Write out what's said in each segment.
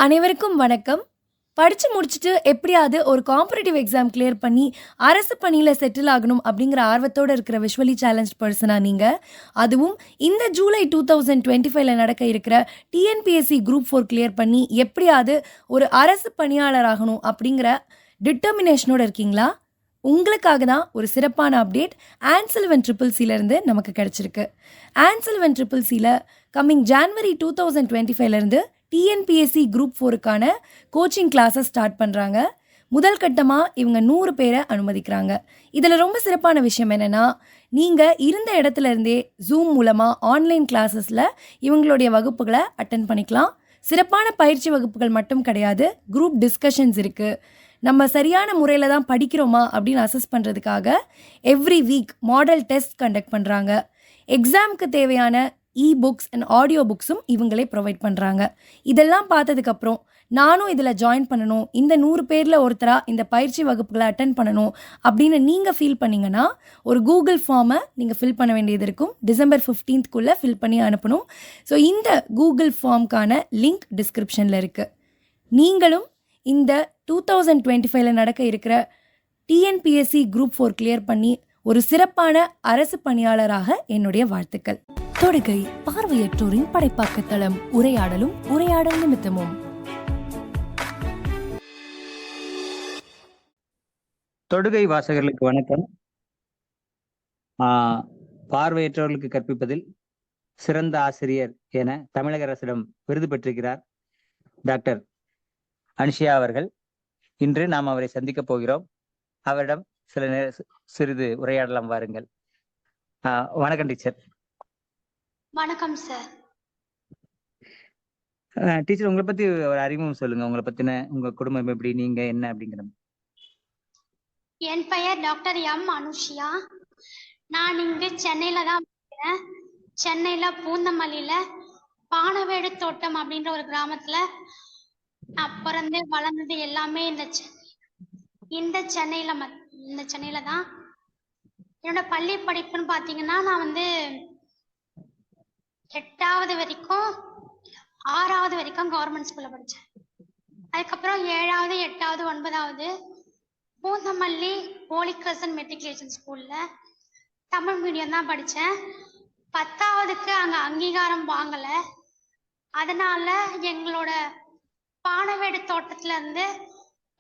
அனைவருக்கும் வணக்கம். படிச்சு முடிச்சுட்டு எப்படியாவது ஒரு காம்படிட்டிவ் எக்ஸாம் கிளியர் பண்ணி, அரசு பணியில செட்டில் ஆகணும் அப்படிங்கிற ஆர்வத்தோட இருக்கிற விஷுவலி சேலஞ்ச்ட் பெர்சனா நீங்க. அதுவும் இந்த ஜூலை 2025ல நடக்க இருக்கிற டிஎன்பிஎஸ்சி குரூப் 4 கிளியர் பண்ணி, எப்படியாவது ஒரு அரசு பணியாளர் ஆகணும் அப்படிங்கிற டிட்டர்மினேஷனோட இருக்கீங்களா? உங்களுக்காக தான் ஒரு சிறப்பான அப்டேட் ஆன்சல்வன் ட்ரிபிள் சிலேருந்து நமக்கு கிடைச்சிருக்கு. ஆன்சல்வன் ட்ரிபிள் சில கம்மிங் ஜான்வரி 2025லேருந்து டிஎன்பிஎஸ்சி குரூப் 4க்கான கோச்சிங் கிளாஸஸ் ஸ்டார்ட் பண்ணுறாங்க. முதல் கட்டமாக இவங்க 100 பேரை அனுமதிக்கிறாங்க. இதில் ரொம்ப சிறப்பான விஷயம் என்னென்னா, நீங்கள் இருந்த இடத்துல இருந்தே ஜூம் மூலமாக ஆன்லைன் கிளாஸஸில் இவங்களுடைய வகுப்புகளை அட்டன் பண்ணிக்கலாம். சிறப்பான பயிற்சி வகுப்புகள் மட்டும் கிடையாது, குரூப் டிஸ்கஷன்ஸ் இருக்குது. நம்ம சரியான முறையில் தான் படிக்கிறோமா அப்படின்னு அசஸ் பண்ணுறதுக்காக every week model test conduct பண்ணுறாங்க. எக்ஸாமுக்கு தேவையான புக்ஸ் அண்ட் ஆடியோ புக்ஸும் இவங்களே ப்ரொவைட் பண்ணுறாங்க. இதெல்லாம் பார்த்ததுக்கப்புறம் நானும் இதில் ஜாயின் பண்ணணும், இந்த 100 பேரில் ஒருத்தராக இந்த பயிற்சி வகுப்புகளை அட்டன் பண்ணணும் அப்படின்னு நீங்கள் ஃபீல் பண்ணிங்கன்னா, ஒரு கூகுள் ஃபார்மை நீங்கள் ஃபில் பண்ண வேண்டியது இருக்கும். டிசம்பர் 15க்குள்ளே ஃபில் பண்ணி அனுப்பணும். ஸோ இந்த கூகுள் ஃபார்ம்க்கான லிங்க் டிஸ்கிரிப்ஷனில் இருக்குது. நீங்களும் இந்த 2025ல நடக்க இருக்கிற டிஎன்பிஎஸ்சி குரூப் 4 கிளியர் பண்ணி ஒரு சிறப்பான அரசு பணியாளராக என்னுடைய வாழ்த்துக்கள். தொடுகை பார்வையற்றோரின் படைப்பாக்க தளம். உரையாடலும் உரையாடல் நிமித்தமும். தொடுகை வாசகர்களுக்கு வணக்கம். பார்வையற்றவர்களுக்கு கற்பிப்பதில் சிறந்த ஆசிரியர் என தமிழக அரசிடம் விருது பெற்றிருக்கிறார் டாக்டர் அனுஷியா அவர்கள். இன்று நாம் அவரை சந்திக்க போகிறோம். அவரிடம் சிறிது உரையாடலாம், வாருங்கள். வணக்கம் டீச்சர். வணக்கம் சார். டீச்சர், உங்களை பத்தி ஒரு அறிமுகம் சொல்லுங்க. உங்களை பத்தின, உங்க குடும்பம் எப்படி, நீங்க என்ன அப்படிங்கிற. என் பெயர் டாக்டர் எம் அனுஷியா. நான் இங்கு சென்னையில தான் படிக்கிறேன். சென்னையில பூந்தமல்லியில பானவேடு தோட்டம் அப்படின்ற ஒரு கிராமத்துல நான் பிறந்து வளர்ந்தது எல்லாமே இந்த சென்னையில தான். என்னோட பள்ளி படிப்புன்னு பாத்தீங்கன்னா, நான் வந்து 8வது வரைக்கும் 6வது வரைக்கும் கவர்மெண்ட் ஸ்கூல்ல படித்தேன். அதுக்கப்புறம் 7வது 8வது 9வது பூந்தமல்லி ஹோலி கிரசன்ட் மெட்ரிகுலேஷன் ஸ்கூல்ல தமிழ் மீடியம் தான் படித்தேன். 10வதுக்கு அங்கே அங்கீகாரம் வாங்கலை. அதனால எங்களோட பானவேடு தோட்டத்துல இருந்து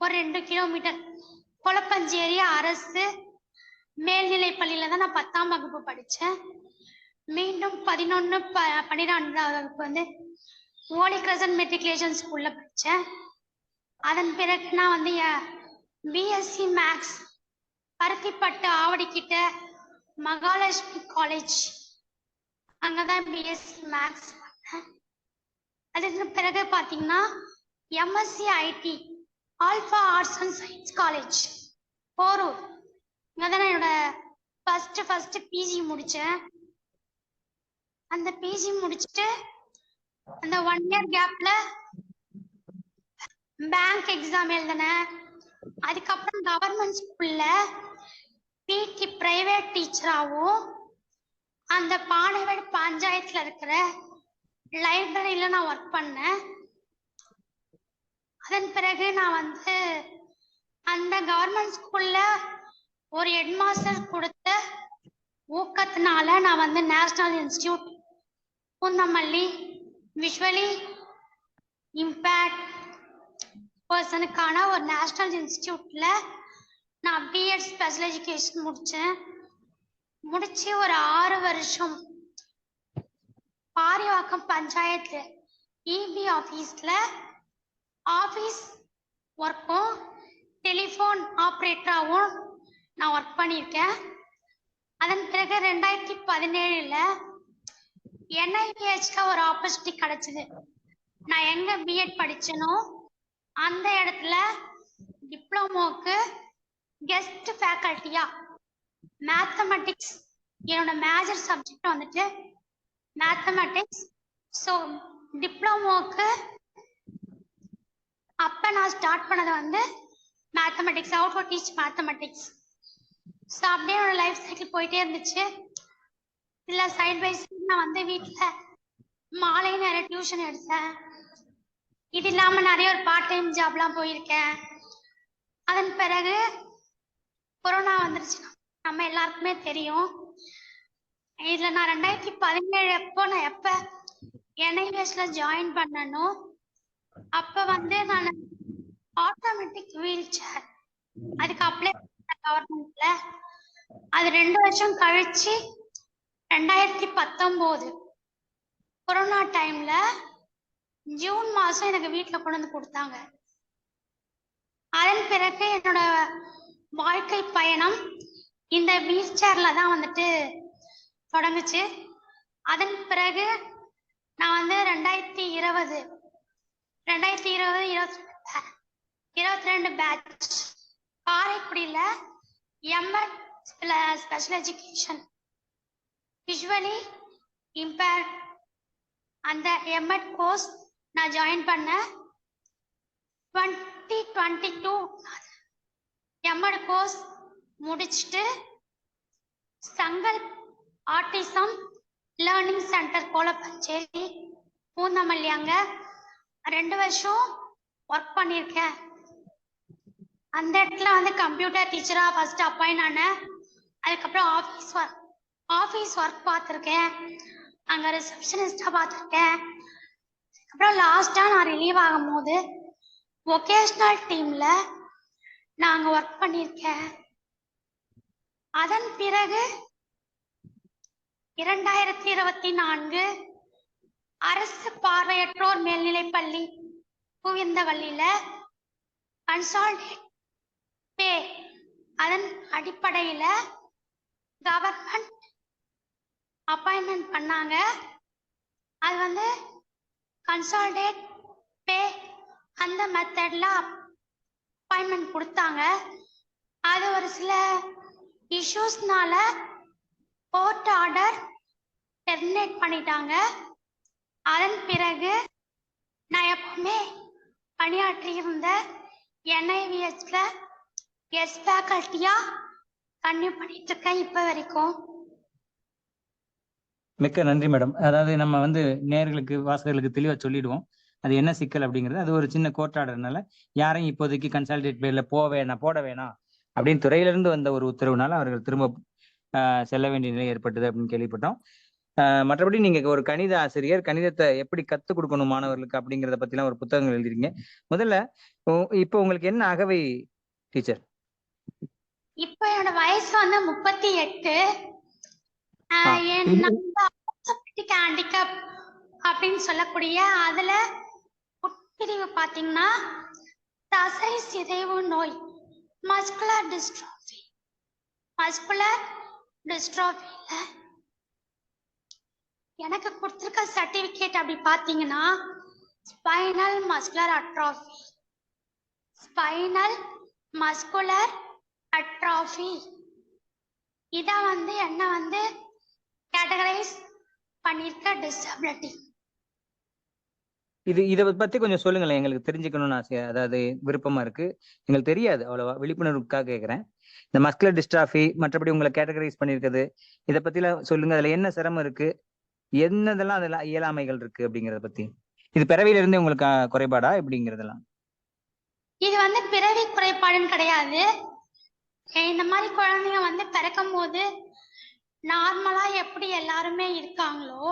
ஒரு 2 கிலோமீட்டர் கொளப்பஞ்சேரி அரசு மேல்நிலை பள்ளியில தான் நான் 10ஆம் வகுப்பு படித்தேன். மீண்டும் 11 12வது வகுப்பு வந்து ஹோலி கிரசன்ட் மெட்ரிகுலேஷன் ஸ்கூல்ல படித்தேன். அதன் பிறகு நான் வந்து பிஎஸ்சி மேக்ஸ் பருத்திப்பட்டு ஆவடிக்கிட்ட மகாலட்சுமி காலேஜ் அங்கதான் பிஎஸ்சி மேக்ஸ் பண்ணேன். அதுக்கு பிறகு பார்த்தீங்கன்னா MSc IT alpha arts and science college Porur, இங்கதான் என்னோட ஃபர்ஸ்ட் பிஜி முடிச்சேன். அந்த பிஜி முடிச்சுட்டு அந்த 1 இயர் கேப்ல பேங்க் எக்ஸாம் எழுதினேன். அதுக்கப்புறம் கவர்மெண்ட் ஸ்கூல்ல பிடி பிரைவேட் டீச்சராகவும் அந்த பானவேடு பஞ்சாயத்துல இருக்கிற லைப்ரரியில நான் ஒர்க் பண்ணேன். அதன் பிறகு நான் வந்து அந்த கவர்மெண்ட் ஸ்கூல்ல ஒரு ஹெட் மாஸ்டர் கொடுத்த ஊக்கத்தினால நான் வந்து national institute Poonamallee visually impact பர்சனுக்கான ஒரு நேஷனல் இன்ஸ்டிடியூட்ல நான் பிஎட் ஸ்பெஷல் எஜுகேஷன் முடிச்சு ஒரு 6 வருஷம் பாரிவாக்கம் பஞ்சாயத்து இபி ஆஃபீஸ்ல ஆஃபீஸ் ஒர்க்கும் டெலிஃபோன் ஆப்ரேட்டராகவும் நான் ஒர்க் பண்ணியிருக்கேன். அதன் பிறகு 2017ல் என்ஐபிஹெச்ல ஒரு ஆப்பர்ச்சுனிட்டி கிடைச்சிது. நான் எங்க பிஎட் படிச்சேனோ அந்த இடத்துல டிப்ளமோக்கு கெஸ்ட் ஃபேக்கல்ட்டியா மேத்தமெட்டிக்ஸ், என்னோட மேஜர் சப்ஜெக்ட் வந்துட்டு மேத்தமெட்டிக்ஸ். ஸோ டிப்ளமோக்கு அப்போ நான் ஸ்டார்ட் பண்ணது வந்து mathematics, how to teach mathematics. So அப்படியே என்னோட லைஃப் சைக்கிள் போயிட்டே இருந்துச்சு. இல்லை சைட் பை சைட் நான் வந்து வீட்டில் மாலை நேரம் டியூஷன் எடுத்தேன். இது இல்லாம நிறைய ஒரு பார்ட் டைம் ஜாப்லாம் போயிருக்கேன். அதன் பிறகு கொரோனா வந்துருச்சு. நம்ம எல்லாருக்குமே தெரியும். இதுல நான் 2017 நான் எப்ப NIVSல ஜாயின் பண்ணனோ அப்ப வந்து நான் ஆட்டோமேட்டிக் வீல் சேர் அதுக்கு அப்ளை கவர்மெண்ட்ல. அது 2 வருஷம் கழிச்சு 2019 கொரோனா டைம்ல ஜூன் மாசம் எனக்கு வீட்டுல கொண்டு வந்து கொடுத்தாங்க. அதன் பிறகு என்னோட வாழ்க்கை பயணம் இந்த வீல் சேர்ல தான் வந்துட்டு தொடங்குச்சு. அதன் பிறகு நான் வந்து 2020-22 பேட்ச் காரைக்குடியில MEd special education visually impaired அந்த எம்எட் கோர்ஸ் நான் ஜாயின் பண்ணேன். 2022 எம்எட் கோர்ஸ் முடிச்சுட்டு சங்கல் autism learning centre Kolappancheri Poonamallee அங்க 2 வருஷம் ஒர்க் பண்ணியிருக்கேன். அந்த இடத்துல வந்து கம்ப்யூட்டர் டீச்சரா ஃபர்ஸ்ட் அப்பாயின் ஆனேன். அதுக்கப்புறம் ஆஃபீஸ் ஒர்க் பார்த்துருக்கேன். அங்க ரிசப்ஷனிஸ்டா பார்த்துருக்கேன். அப்புறம் லாஸ்டா நான் ரிலீவ் ஆகும் போது வொகேஷனல் டீம்ல நாங்க ஒர்க் பண்ணியிருக்கேன். அதன் பிறகு 2024 அரசு பார்வையற்றோர் மேல்நிலைப்பள்ளி புவியந்தவள்ளியில கன்சால்டேட் பே அதன் அடிப்படையில கவர்மெண்ட் அப்பாயின்மெண்ட் பண்ணாங்க. அது வந்து கன்சால்டேட் பே அந்த மெத்தட்ல அப்பாயின்மெண்ட் கொடுத்தாங்க. அது ஒரு சில இஷ்யூஸ்னால கோர்ட் ஆர்டர் டெர்மினேட் பண்ணிட்டாங்க. அதன் பிறகு நான் எப்பவுமே பணியாற்றி இருந்த NIVSல கெஸ்ட் ஃபேக்கல்ட்டியா கன்டினியூ பண்ணிட்டு இருக்கேன் இப்ப வரைக்கும். மிக்க நன்றி மேடம். அதாவது நம்ம வந்து நேயர்களுக்கு வாசகர்களுக்கு தெளிவா சொல்லிடுவோம் அது என்ன சிக்கல் அப்படிங்கிறது. அது ஒரு சின்ன கோர்ட் ஆர்டர்னால யாரையும் இப்போதைக்கு கன்சல்டேட் பேர்ல போட வேணாம் அப்படின்னு துறையிலிருந்து வந்த ஒரு உத்தரவுனால அவர்கள் திரும்ப செல்ல வேண்டிய நிலை ஏற்பட்டது அப்படின்னு கேள்விப்பட்டோம். மற்றபடி நீங்க ஒரு கணித ஆசிரியர், கணிதத்தை எப்படி கத்துக் கொடுக்கணும் மாணவர்களுக்கு அப்படிங்கிறத பத்திலாம் ஒரு புத்தகங்கள் எழுதிருக்கீங்க. முதல்ல இப்போ உங்களுக்கு என்ன அகவை டீச்சர்? இப்ப என்னோட வயசு வந்து 38. ஹேண்டிகேப் அப்படின்னு சொல்லக்கூடிய அதுல உட்பிரிவு பாத்தீங்கன்னா தசை சிதைவு நோய் மஸ்குலர் டிஸ்ட்ரோஃபில எனக்கு கொடுத்திருக்க சர்டிபிகேட் அப்படி பாத்தீங்கன்னா ஸ்பைனல் மஸ்குலர் அட்ராஃபி இத வந்து என்ன வந்து கேட்டகரைஸ் பண்ணிருக்க டிசபிலிட்டி. இதை பத்தி கொஞ்சம் சொல்லுங்களேன், எங்களுக்கு தெரிஞ்சுக்கணும்னு ஆசையா, அதாவது விருப்பமா இருக்கு. எங்களுக்கு தெரியாது அவ்வளவா, விழிப்புணர்வுக்காக கேட்கிறேன். இந்த மஸ்குலர் டிஸ்ட்ராஃபி மற்றபடி உங்களை கேட்டகரைஸ் பண்ணிருக்குது, இதை பத்திலாம் சொல்லுங்க. அதுல என்ன சிரமம் இருக்கு, என்னதெல்லாம் அதெல்லாம் இயலாமைகள் இருக்கு அப்படிங்கறத பத்தி. இது பிறவியில இருந்து உங்களுக்கு குறைபாடா எப்படிங்கிறதெல்லாம்? இது வந்து பிறவி குறைபாடுன்னு கிடையாது. இந்த மாதிரி குழந்தைங்க வந்து பிறக்கும் போது நார்மலா எப்படி எல்லாருமே இருக்காங்களோ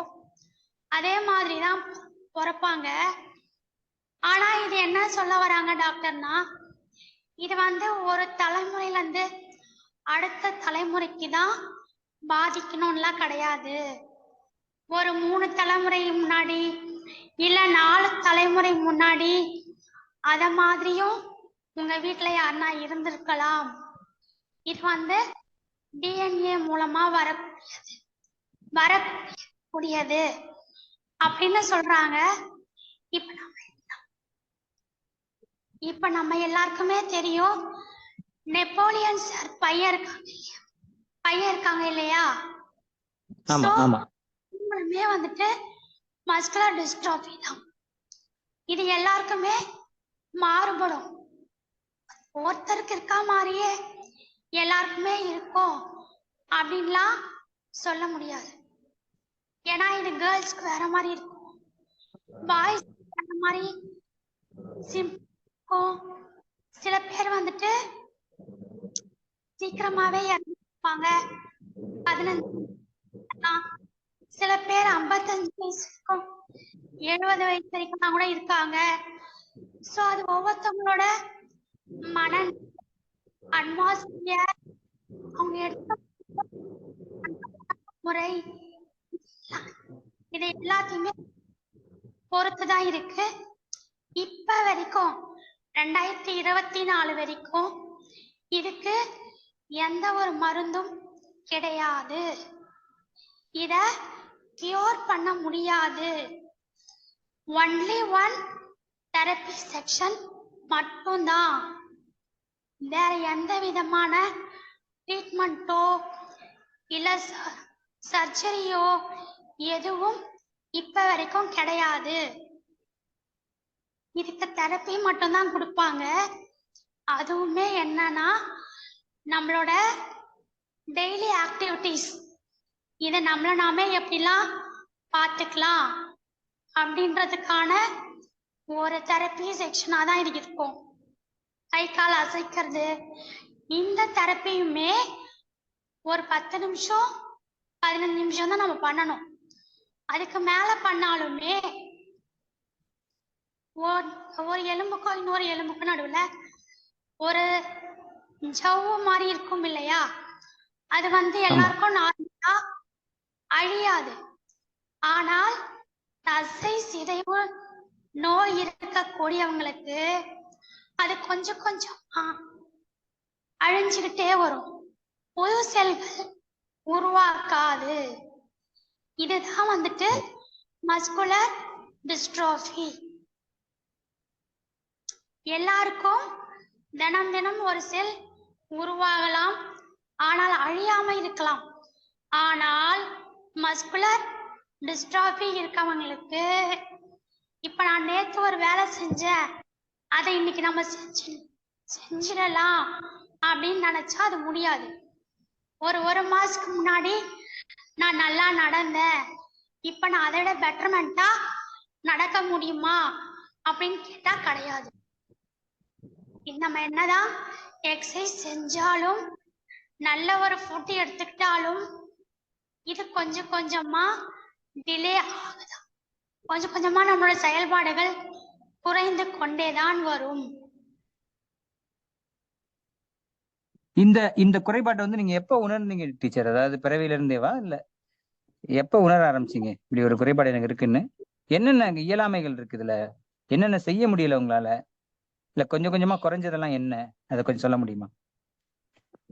அதே மாதிரிதான் பிறப்பாங்க. ஆனா இது என்ன சொல்ல வராங்க டாக்டர்னா, இது வந்து ஒரு தலைமுறையில இருந்து அடுத்த தலைமுறைக்கு தான் பாதிக்கணும்லாம் கிடையாது. ஒரு 3 தலைமுறை முன்னாடி இல்ல 4 தலைமுறை முன்னாடி அத மாதிரியும் உங்க வீட்டுல யாருன்னா இருந்திருக்கலாம். இது வந்து DNA மூலமா வரக்கூடியது அப்படின்னு சொல்றாங்க. இப்ப நம்ம எல்லாருக்குமே தெரியும், நெப்போலியன் சார் பையன் இருக்காங்க இல்லையா, வந்துட்டு மஸ்குலர் டிஸ்ட்ராஃபி தான். இது எல்லாருக்குமே மாறுபடும். ஒருத்தருக்கு இருக்கா மாதிரியே எல்லாருக்குமே இருக்கும் அப்படின்லாம் சொல்ல முடியாது. ஏன்னா இது கேர்ள்ஸ்க்கு வேற மாதிரி இருக்கும், பாய்ஸ் வேற மாதிரி சிம்பிள். சில பேர் வந்துட்டு சீக்கிரமாவே இறந்துருப்பாங்க. 15 சில பேர் 55 வயசுக்கும் 70 வயசு வரைக்கும் கூட இருக்காங்க. சோ அது ஒவ்வொருத்தவங்களோட மன அட்மாஸ்பியர், அவங்க எடுத்த முறை, இது எல்லாத்தையுமே பொறுத்துதான் இருக்கு. இப்ப வரைக்கும் 2024 வரைக்கும் இதுக்கு எந்த ஒரு மருந்தும் கிடையாது. இத கியூர் பண்ண முடியாது. ஒன்லி ஒன் தெரப்பி செக்ஷன் மட்டும்தான். வேற எந்த விதமான ட்ரீட்மெண்ட்டோ இல்ல சர்ஜரியோ எதுவும் இப்ப வரைக்கும் கிடையாது. இதுக்கு தெரப்பி மட்டும்தான் கொடுப்பாங்க. அதுவுமே என்னன்னா நம்மளோட டெய்லி ஆக்டிவிட்டிஸ், இதை நம்மள நாமே எப்படிலாம் பார்த்துக்கலாம் அப்படின்றதுக்கான ஒரு தெரப்பி செக்ஷனா தான் இது இருக்கும். கை கால் அசைக்கிறது, இந்த தெரப்பியுமே ஒரு 10 நிமிஷம் 15 நிமிஷம் தான் நம்ம பண்ணணும். அதுக்கு மேல பண்ணாலுமே ஒரு எலும்புக்கும் இன்னொரு எலும்புக்கும் நடுவுல ஒரு ஜவ்வு மாதிரி இருக்கும் இல்லையா, அது எல்லாருக்கும் நார்மலா அழியாது. ஆனால் தசை சிதைவு நோய் இருக்கக்கூடியவங்களுக்கு அது கொஞ்சம் கொஞ்சமா அழிஞ்சுக்கிட்டே வரும். புது செல்கள் உருவாக்காது. இதுதான் மஸ்குலர் டிஸ்ட்ரோஃபி. எல்லாருக்கும் தினம் தினம் ஒரு செல் உருவாகலாம், ஆனால் அழியாம இருக்கலாம். ஆனால் மஸ்குலர் டிஸ்ட்ராஃபி இருக்கவங்களுக்கு இப்ப நான் நேத்து ஒரு வேலை செஞ்சேன், அதை இன்னைக்கு நம்ம செஞ்சிடலாம் அப்படின்னு நினைச்சா அது முடியாது. ஒரு மாசத்துக்கு முன்னாடி நான் நல்லா நடந்தேன், இப்ப நான் அதை விட பெட்டர்மெண்டா நடக்க முடியுமா அப்படின்னு கேட்டா கிடையாது. நம்ம என்னதான் எக்ஸசைஸ் செஞ்சாலும் நல்ல ஒரு ஃபுட் எடுத்துக்கிட்டாலும் இது கொஞ்சம் கொஞ்சமா டிலே ஆகுது. கொஞ்சம் கொஞ்சமா நம்மளோட செயல்பாடுகள் குறைந்து கொண்டேதான் வரும். இந்த குறைபாட்டை நீங்க எப்ப உணர்ந்தீங்க டீச்சர்? அதாவது பிறவில இருந்தேவா இல்ல எப்ப உணர ஆரம்பிச்சீங்க இப்படி ஒரு குறைபாடு எனக்கு இருக்குன்னு? என்னென்ன இயலாமைகள் இருக்கு இதுல? என்னென்ன செய்ய முடியல உங்களால? இல்ல கொஞ்சம் கொஞ்சமா குறைஞ்சதெல்லாம் என்ன, அதை கொஞ்சம் சொல்ல முடியுமா?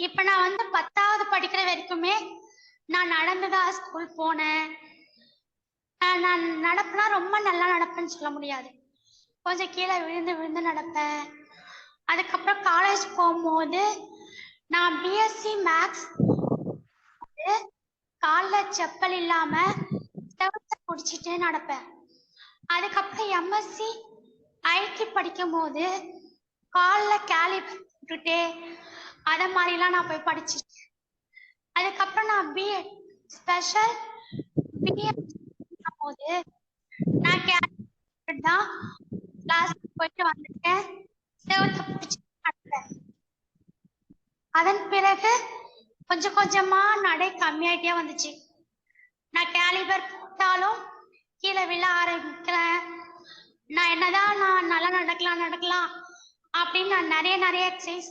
இப்ப நான் 10வது படிக்கிற வரைக்குமே நான் நடந்துதான் ஸ்கூல் போனேன். நான் நடப்பேன்னா ரொம்ப நல்லா நடப்பேன்னு சொல்ல முடியாது, கொஞ்சம் கீழே விழுந்து விழுந்து நடப்பேன். அதுக்கப்புறம் காலேஜ் போகும்போது நான் பிஎஸ்சி மேக்ஸ் காலில் செப்பல் இல்லாம செவத்தை குடிச்சிட்டு நடப்பேன். அதுக்கப்புறம் எம்எஸ்சி ஐடி படிக்கும் போது காலில் கேலிபர் போட்டுட்டே அத மாதிரிலாம் நான் போய் படிச்சிருக்கேன். அதுக்கப்புறம் நான் பிஎட் ஸ்பெஷல் பிஎட் போது நான் கேலிபர் தான் கிளாஸ் போயிட்டு வந்துட்டேன், செவத்தை பிடிச்சி நடப்பேன். அதன் பிறகு கொஞ்சம் கொஞ்சமா நடை கம்மியாயிட்டே வந்துச்சு. நான் கேலிபர் போட்டாலும் கீழே விழ ஆரம்பிக்கிறேன். நான் என்னதான் நான் நல்லா நடக்கலாம் அப்படின்னு நான் நிறைய எக்ஸசைஸ்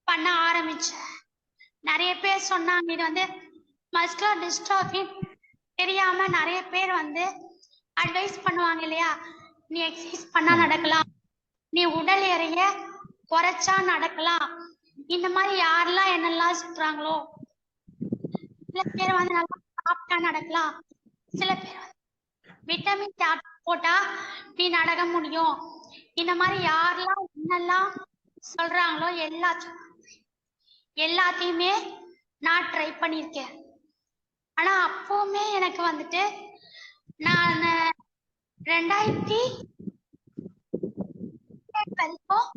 பண்ண ஆரம்பிச்சேன். நிறைய பேர் சொன்னாங்க இது மஸ்குலர் டிஸ்ட்ரோஃபி தெரியாம நிறைய பேர் அட்வைஸ் பண்ணுவாங்க இல்லையா, நீ எக்ஸசைஸ் பண்ணா நடக்கலாம், நீ உடல் எடைய குறைச்சா நடக்கலாம், இந்த மாதிரி யாரெல்லாம் என்னெல்லாம் சொல்றாங்களோ. சில பேர் நல்லா சாப்பிட்டா நடக்கலாம், சில பேர் விட்டமின் டேப்லெட் போட்டா நீ நடக்க முடியும், இந்த மாதிரி யாரெல்லாம் என்னெல்லாம் சொல்றாங்களோ எல்லாத்தையுமே நான் ட்ரை பண்ணியிருக்கேன். ஆனா அப்பவுமே எனக்கு நான் 2000 வரைக்கும்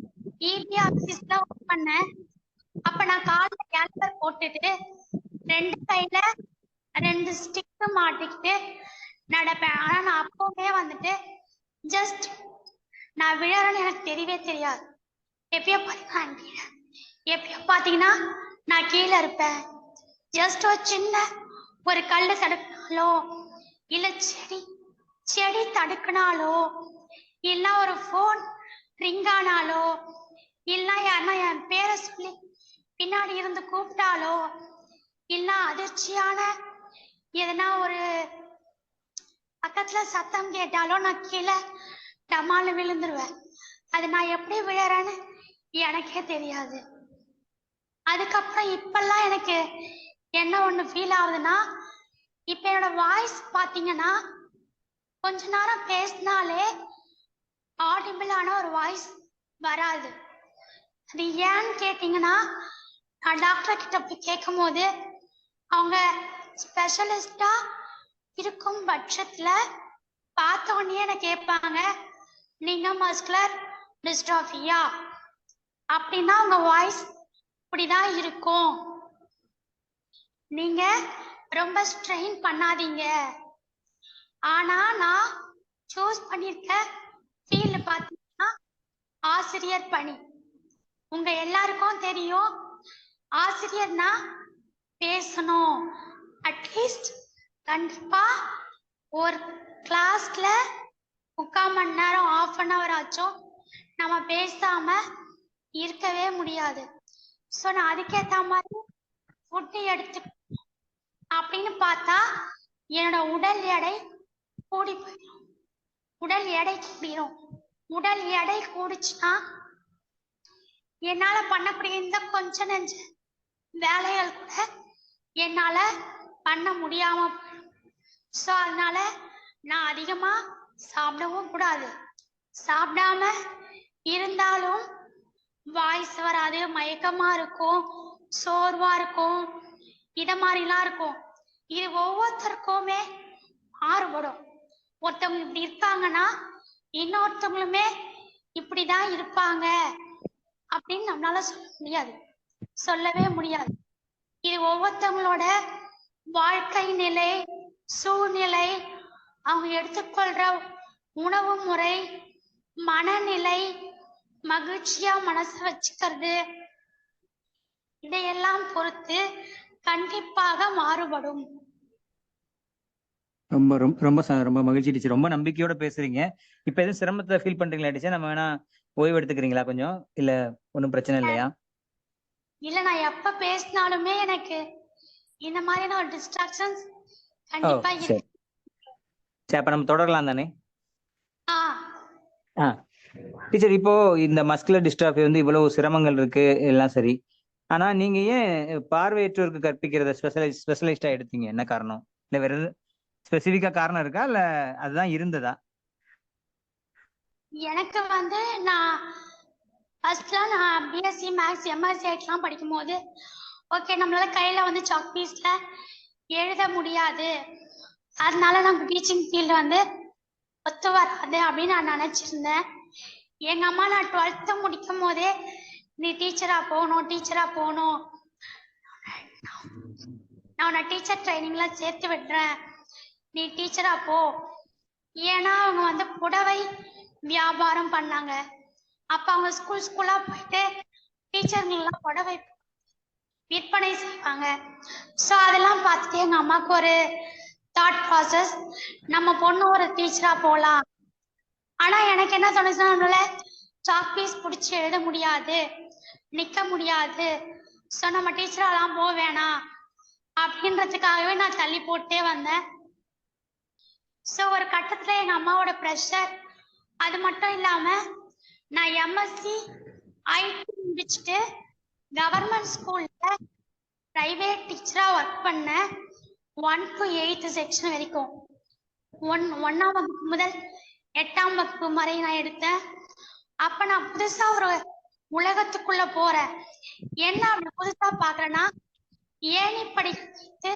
இபி ஆபீஸ்ல ஒர்க் பண்ணேன். அப்ப நான் காலைல கேலிபர் போட்டுட்டு 2 கையில 2 ஸ்டிக் மாட்டிக்கிட்டு நடப்பேன். ஆனா நான் அப்பவுமே ஜஸ்ட் நான் விழறேன்னு எனக்கு தெரியவே தெரியாது. எப்பயோ பார்த்தீங்கன்னா கீழே, எப்பயோ பார்த்தீங்கன்னா நான் கீழே இருப்பேன். ஜஸ்ட் ஒரு சின்ன ஒரு கல்லு தடுக்கினாலோ, இல்ல செடி தடுக்கினாலோ, இல்ல ஒரு போன் ரிங் ஆனாலோ, இல்ல யாருன்னா என் பேரை சொல்லி பின்னாடி இருந்து கூப்பிட்டாலோ, இல்ல அதிர்ச்சியான எதனா ஒரு பக்கத்துல சத்தம் கேட்டாலோ நான் கீழே டமால விழுந்துருவேன். அது நான் எப்படி விழறேன்னு எனக்கே தெரியாது. அதுக்கப்புறம் இப்பெல்லாம் எனக்கு என்ன ஒண்ணு ஃபீல் ஆகுதுன்னா, இப்ப என்னோட வாய்ஸ் பாத்தீங்கன்னா கொஞ்ச நேரம் பேசினாலே ஆடிபிளான ஒரு வாய்ஸ் வராது. அது ஏன்னு கேட்டீங்கன்னா, நான் டாக்டர் கிட்ட போய் கேட்கும் போது அவங்க ஸ்பெஷலிஸ்டா இருக்கும் பட்சத்துல பார்த்த உடனே என்ன கேட்பாங்க, நீங்க மஸ்குலர் டிஸ்ட்ராஃபியா அப்படின்னா உங்க வாய்ஸ் இப்படிதான் இருக்கும், நீங்க ரொம்ப ஸ்ட்ரெயின் பண்ணாதீங்க. ஆனா நான் சூஸ் பண்ணிருக்க ஃபீல்டு பார்த்தீங்கன்னா ஆசிரியர் பணி. உங்க எல்லாருக்கும் தெரியும், ஆசிரியர்னா பேசணும். அட்லீஸ்ட் கண்டிப்பா ஒரு கிளாஸ்ல 3/4 மணி நேரம் 1/2 hour ஆச்சும் நம்ம பேசாம இருக்கவே முடியாது. ஸோ நான் அதுக்கேற்ற மாதிரி ஃபுட்டு எடுத்து அப்படின்னு பார்த்தா என்னோட உடல் எடை கூடி போயிடும். உடல் எடை கூடிரும். உடல் எடை கூடிச்சுன்னா என்னால பண்ணக்கூடிய இந்த கொஞ்ச நெஞ்ச வேலைகள் கூட என்னால பண்ண முடியாம போயிடும். ஸோ அதனால நான் அதிகமா சாப்பிடவும் கூடாது. சாப்பிடாம இருந்தாலும் வாய்ஸ் வராது, மயக்கமா இருக்கும், சோர்வா இருக்கும், இத மாதிரிலாம் இருக்கும். இது ஒவ்வொருத்தருக்குமே மாறுபடும். ஒருத்தவங்க இப்படி இருக்காங்கன்னா இன்னொருத்தவங்களுமே இப்படிதான் இருப்பாங்க அப்படின்னு நம்மளால சொல்லவே முடியாது. இது ஒவ்வொருத்தவங்களோட வாழ்க்கை நிலை, சூழ்நிலை, அவங்க எடுத்துக்கொள்ற உணவு முறை, மனநிலை, மகிழ்ச்சியா மனசை வச்சுக்கிறது, இதையெல்லாம் பொறுத்து கண்டிப்பாக மாறுபடும். ரொம்ப ரொம்ப ரொம்ப ரொம்ப மகிழ்ச்சி டீச்சர். ரொம்ப நம்பிக்கையோட பேசுறீங்க. இப்ப எதுவும் சிரமத்தை ஃபீல் பண்றீங்களா டீச்சர்? நம்ம வேணா ஓய்வு எடுத்துக்கிறீங்களா கொஞ்சம்? இல்ல ஒன்றும் பிரச்சனை இல்லையா? இல்ல, நான் எப்ப பேசினாலுமே எனக்கு இந்த மாதிரியான ஒரு டிஸ்ட்ராக்ஷன்ஸ் கண்டிப்பா சரி இருக்கு. சரி, அப்ப நம்ம தொடரலாம் தானே? ஆ டீச்சர், இப்போ இந்த மஸ்குலர் டிஸ்ட்ராஃபி வந்து இவ்வளவு சிரமங்கள் இருக்கு, எல்லாம் சரி. ஆனா நீங்க ஏன் பார்வையற்றோருக்கு கற்பிக்கிறத ஸ்பெஷலைஸ்டா எடுத்தீங்க? என்ன காரணம்? இல்ல வேற ஸ்பெசிபிக்கா காரணம் இருக்கா, இல்ல அதுதான் இருந்ததா? எனக்கு வந்து நான் ஃபர்ஸ்ட்லாம் நான் பிஎஸ்சி மேக்ஸ் எம்எஸ்சி ஐட்லாம் படிக்கும்போது ஓகே நம்மளால கையில வந்து சாக் பீஸ்ல எழுத முடியாது, அதனால நான் டீச்சிங் ஃபீல்டு வந்து ஒத்து வராது அப்படின்னு நான் நினைச்சிருந்தேன். எங்க அம்மா நான் 12th முடிக்கும் போதே நீ டீச்சரா போகணும், நான் உன்னை டீச்சர் ட்ரைனிங்ல சேர்த்து விடுறேன், நீ டீச்சரா போ. ஏன்னா அவங்க வந்து புடவை வியாபாரம் பண்ணாங்க. அப்ப அவங்க ஸ்கூலா போயிட்டு டீச்சருங்கெல்லாம் புடவை விற்பனை செய்வாங்க. ஸோ அதெல்லாம் பார்த்துட்டு எங்க அம்மாவுக்கு ஒரு தாட் ப்ராசஸ், நம்ம பொண்ணு ஒரு டீச்சரா போகலாம். ஆனா எனக்கு என்ன தோணுச்சுன்னா, சாக் பீஸ் பிடிச்சி எழுத முடியாது, நிக்க முடியாது, ஸோ நம்ம டீச்சராலாம் போக வேணாம் அப்படின்றதுக்காகவே நான் தள்ளி போட்டே வந்தேன். ஸோ ஒரு கட்டத்துல எங்க அம்மாவோட ப்ரெஷர், அது மட்டும் இல்லாம நான் எம்எஸ்சி ஐடி முடிச்சுட்டு கவர்மெண்ட் ஸ்கூல்ல பிரைவேட் டீச்சரா ஒர்க் பண்ணேன். 1 to 8th செக்ஷன் வரைக்கும், 1ஆம் வகுப்பு முதல் 8ஆம் வகுப்பு வரை நான் எடுத்தேன். அப்ப நான் புதுசா ஒரு உலகத்துக்குள்ள போறேன். என்ன அப்படி புதுசா பாக்குறேன்னா, ஏணி படித்து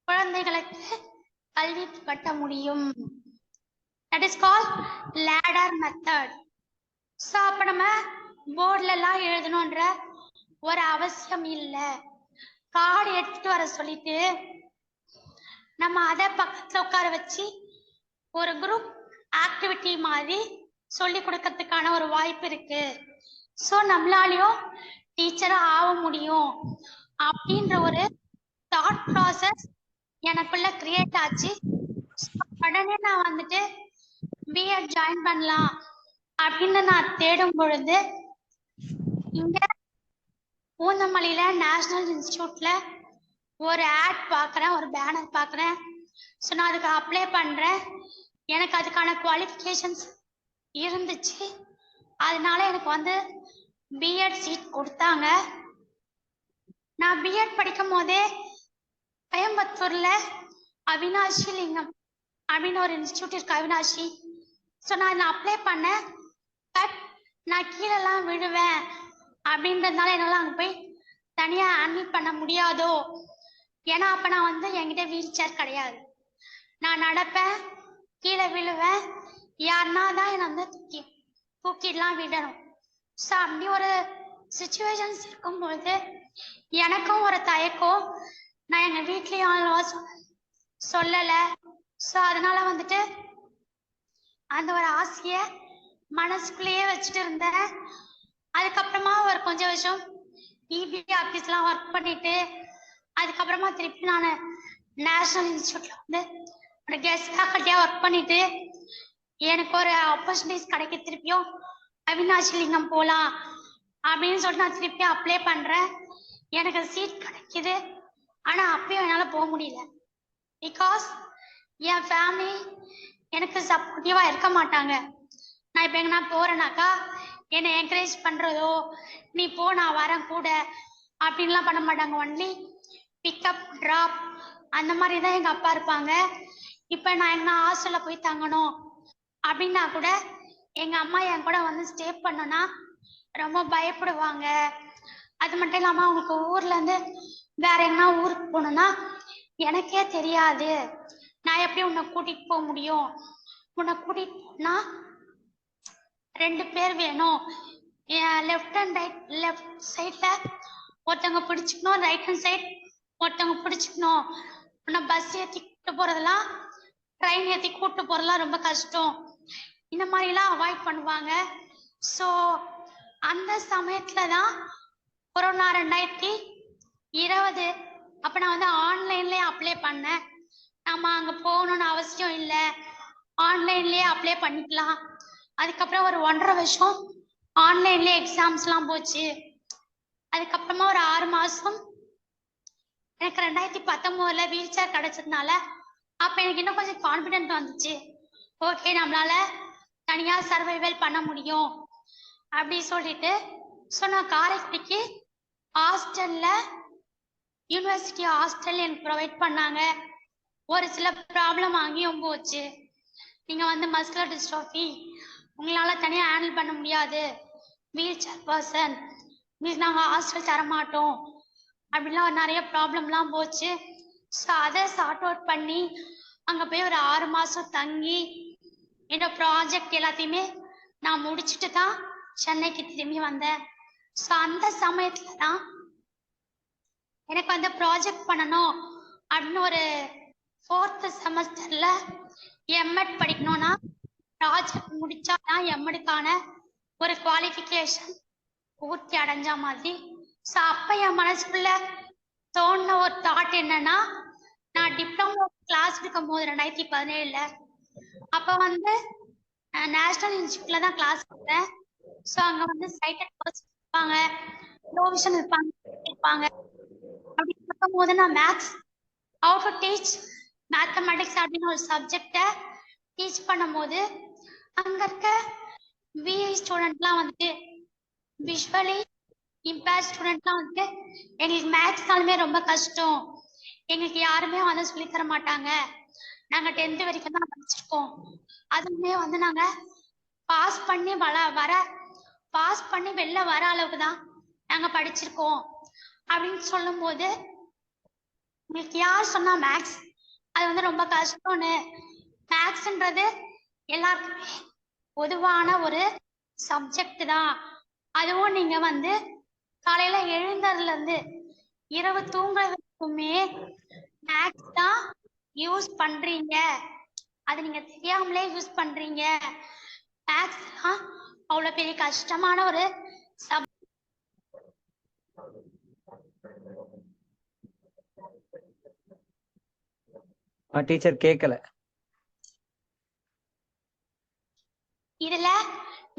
குழந்தைகளுக்கு கல்வி கட்ட முடியும். That is called ladder method. So அப்ப நம்ம போர்ட்ல எல்லாம் எழுதணும்ன்ற ஒரு அவசியம் இல்லை. கார்டு எடுத்துட்டு வர சொல்லிட்டு நம்ம அதை பக்கத்துல உட்கார வச்சு ஒரு குரூப் ஆக்டிவிட்டி மாதிரி சொல்லி கொடுக்கறதுக்கான ஒரு வாய்ப்பு இருக்கு. ஸோ நம்மளாலையும் டீச்சரா ஆக முடியும் அப்படின்ற ஒரு தாட் ப்ராசஸ் எனக்குள்ள கிரியேட் ஆச்சு. உடனே நான் வந்துட்டு பிஎட் ஜாயின் பண்ணலாம் அப்படின்னு நான் தேடும் பொழுது இங்க பூந்தமல்லியில நேஷனல் இன்ஸ்டிடியூட்ல ஒரு ஆட் பார்க்குறேன், ஒரு பேனர் பார்க்குறேன். ஸோ நான் அதுக்கு அப்ளை பண்ணுறேன். எனக்கு அதுக்கான குவாலிஃபிகேஷன்ஸ் இருந்துச்சு. அதனால எனக்கு வந்து பிஎட் சீட் கொடுத்தாங்க. நான் பிஎட் படிக்கும் போதே கோயம்புத்தூர்ல அவினாஷி லிங்கம் அப்படின்னு ஒரு இன்ஸ்டியூட் இருக்கு, அவினாஷி. ஸோ நான் அப்ளை பண்ணேன். பட் நான் கீழெல்லாம் விழுவேன் அப்படின்றதுனால என்னால் அங்கே போய் தனியாக ஹேண்டில் பண்ண முடியாதோ. ஏன்னா அப்போ நான் வந்து என்கிட்ட வீல் சேர் கிடையாது. நான் நடப்பேன், கீழே விழுவேன், யாருன்னா தான் என்னை வந்து தூக்கிடலாம் விடணும். ஸோ அப்படி ஒரு சுச்சுவேஷன்ஸ் இருக்கும்பொழுது எனக்கும் ஒரு தயக்கம். நான் எங்கள் வீட்லேயும் அவ்வளவா சொல்லலை. ஸோ அதனால வந்துட்டு அந்த ஒரு ஆசையை மனசுக்குள்ளேயே வச்சுட்டு இருந்தேன். அதுக்கப்புறமா ஒரு கொஞ்சம் வருஷம் இபி ஆஃபீஸ்லாம் ஒர்க் பண்ணிட்டு அதுக்கப்புறமா திருப்பி நான் நேஷனல் இன்ஸ்டியூட்ல வந்து ஒரு கெஸ்ட் ஃபேக்கல்ட்டியாக ஒர்க் பண்ணிட்டு எனக்கு ஒரு ஆப்பர்ச்சுனிட்டிஸ் கிடைக்க திருப்பியும் அவினாஷி லிங்கம் போகலாம் அப்படின்னு சொல்லிட்டு நான் திருப்பி அப்ளை பண்ணுறேன். எனக்கு சீட் கிடைக்குது. ஆனால் அப்பயும் என்னால் போக முடியல. பிகாஸ் என் ஃபேமிலி எனக்கு சப்போர்ட்டிவாக இருக்க மாட்டாங்க. நான் இப்போ எங்கன்னா போகிறேனாக்கா என்னை என்கரேஜ் பண்ணுறதோ நீ போ நான் வரேன் கூட அப்படின்லாம் பண்ண மாட்டாங்க. ஒன்லி பிக்கப் ட்ராப் அந்த மாதிரி தான் எங்கள் அப்பா இருப்பாங்க. இப்போ நான் எங்கன்னா ஹாஸ்டலில் போய் தங்கணும் அப்படின்னா கூட எங்கள் அம்மா என் கூட வந்து ஸ்டே பண்ணோன்னா ரொம்ப பயப்படுவாங்க. அது மட்டும் இல்லாமல் அவங்களுக்கு ஊர்லேருந்து வேற எங்கன்னா ஊருக்கு போகணுன்னா எனக்கே தெரியாது, நான் எப்படி உன்னை கூட்டிகிட்டு போக முடியும்? உன்னை கூட்டிகிட்டு போனா 2 பேர் வேணும். லெஃப்ட் அண்ட் ரைட், லெஃப்ட் சைடில் ஒருத்தவங்க பிடிச்சிக்கணும், ரைட் ஹேண்ட் சைட் ஒருத்தவங்க பிடிச்சிக்கணும். உன்னை பஸ் ஏற்றி கூப்பிட்டு போகிறதெல்லாம், ட்ரெயின் ஏற்றி கூப்பிட்டு போகிறதெல்லாம் ரொம்ப கஷ்டம். இந்த மாதிரிலாம் அவாய்ட் பண்ணுவாங்க. ஸோ அந்த சமயத்தில் தான் கொரோனா 2020 அப்போ நான் வந்து ஆன்லைன்லேயே அப்ளை பண்ணேன். நம்ம அங்கே போகணுன்னு அவசியம் இல்லை, ஆன்லைன்லேயே அப்ளை பண்ணிக்கலாம். அதுக்கப்புறம் ஒரு 1.5 வருஷம் ஆன்லைன்லேயே எக்ஸாம்ஸ்லாம் போச்சு. அதுக்கப்புறமா ஒரு 6 மாதம் எனக்கு 2019 வீல் சேர் கிடைச்சதுனால அப்போ எனக்கு இன்னும் கொஞ்சம் கான்ஃபிடென்ட் வந்துச்சு. ஓகே, நம்மளால தனியாக சர்வைவல் பண்ண முடியும் அப்படி சொல்லிட்டு. ஸோ நான் காரைக்குடிக்கு ஹாஸ்டலில், யூனிவர்சிட்டி ஹாஸ்டல் எனக்கு ப்ரொவைட் பண்ணாங்க. ஒரு சில ப்ராப்ளம் அங்கேயும் போச்சு. நீங்கள் வந்து மஸ்குலர் டிஸ்ட்ரோஃபி உங்களால் தனியாக ஹேண்டில் பண்ண முடியாது, வீல் சேர் பர்சன், உங்களுக்கு நாங்கள் ஹாஸ்டல் தரமாட்டோம் அப்படிலாம் நிறைய ப்ராப்ளம்லாம் போச்சு. ஸோ அதை சார்ட் அவுட் பண்ணி அங்கே போய் ஒரு 6 மாதம் தங்கி என்னோட ப்ராஜெக்ட் எல்லாத்தையுமே நான் முடிச்சுட்டு தான் சென்னைக்கு திரும்பி வந்தேன். ஸோ அந்த சமயத்தில் தான் எனக்கு வந்து ப்ராஜெக்ட் பண்ணணும் அப்படின்னு ஒரு 4th செமஸ்டரில் எம்எட் படிக்கணும்னா ப்ராஜெக்ட் முடிச்சா தான் எம்எடுக்கான ஒரு குவாலிஃபிகேஷன் பூர்த்தி அடைஞ்ச மாதிரி. ஸோ அப்போ என் மனசுக்குள்ள தோணுன ஒரு தாட் என்னன்னா, நான் டிப்ளமோ கிளாஸ் இருக்கும் போது 2017 அப்போ வந்து நேஷனல் இன்ஸ்டியூட்ல தான் கிளாஸ் எடுத்தேன். ஸோ அங்கே வந்து சைட்டட் பர்சன் இருப்பாங்க, ப்ரொவிஷன் இருப்பாங்க. அப்படி இருக்கும் போது நான் maths how to teach mathematics அப்படின்னு ஒரு சப்ஜெக்டை டீச் பண்ணும்போது அங்கே இருக்க விஐ ஸ்டூடெண்ட்லாம் வந்துட்டு, விஷுவலி இம்பேர்ட் ஸ்டூடெண்ட்லாம் வந்துட்டு, எங்களுக்கு மேக்ஸ்னாலுமே ரொம்ப கஷ்டம், எங்களுக்கு யாருமே வந்து சொல்லித்தர மாட்டாங்க, நாங்கள் 10th வரைக்கும் தான் படிச்சிருக்கோம், அதுவுமே வந்து நாங்கள் பாஸ் பண்ணி வெளில வர அளவுக்கு தான் நாங்கள் படிச்சிருக்கோம் அப்படின்னு சொல்லும்போது, உங்களுக்கு யார் சொன்னா மேக்ஸ் அது வந்து ரொம்ப கஷ்டம்னு? மேக்ஸ்ன்றது எல்லாருக்குமே பொதுவான ஒரு சப்ஜெக்ட் தான். அதுவும் நீங்க வந்து காலையில எழுந்ததுல இருந்து இரவு தூங்குற வரைக்குமே மேக்ஸ் தான் யூஸ் பண்றீங்க, அது நீங்க தெரியாமலே யூஸ் பண்றீங்க மேக்ஸ்லாம் அவ்வளோ பெரிய கஷ்டமான ஒரு டீச்சர் கேட்கல. இதுல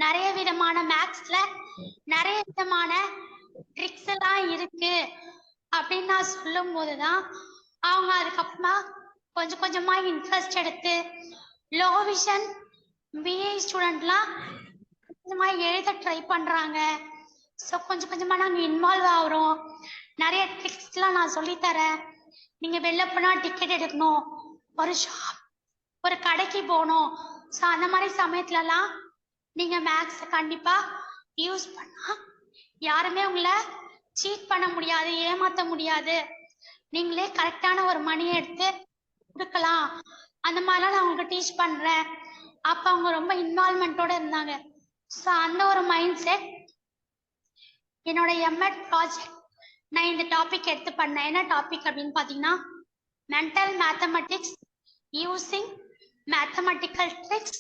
நிறைய விதமான மேக்ஸ்ல நிறைய விதமான ட்ரிக்ஸ் எல்லாம் இருக்கு அப்படின்னு நான் சொல்லும் போதுதான் அவங்க அதுக்கப்புறமா கொஞ்சம் கொஞ்சமா இன்ட்ரெஸ்ட் எடுத்து லோ விஷன் பிஏ ஸ்டூடெண்ட்லாம் கொஞ்சமா எழுத ட்ரை பண்றாங்க. ஸோ கொஞ்சம் கொஞ்சமா நாங்கள் இன்வால்வ் ஆகுறோம். நிறைய ட்ரிக்ஸ்லாம் நான் சொல்லித்தரேன். நீங்க வெளில போனா டிக்கெட் எடுக்கணும், ஒரு ஷாப் ஒரு கடைக்கு போகணும். ஸோ அந்த மாதிரி சமயத்துலலாம் நீங்க மேக்ஸ் கண்டிப்பா யூஸ் பண்ணா யாருமே உங்களை சீட் பண்ண முடியாது, ஏமாத்த முடியாது. நீங்களே கரெக்டான ஒரு மணியை எடுத்து கொடுக்கலாம். அந்த மாதிரிலாம் நான் உங்களுக்கு டீச் பண்றேன். அப்ப அவங்க ரொம்ப இன்வால்மெண்டோட இருந்தாங்க. ஸோ அந்த ஒரு மைண்ட் செட் என்னோட எம்எட் ப்ராஜெக்ட் நான் இந்த டாபிக் எடுத்து பண்ணேன். என்ன டாபிக் அப்படின்னு பார்த்தீங்கன்னா, mental mathematics using mathematical tricks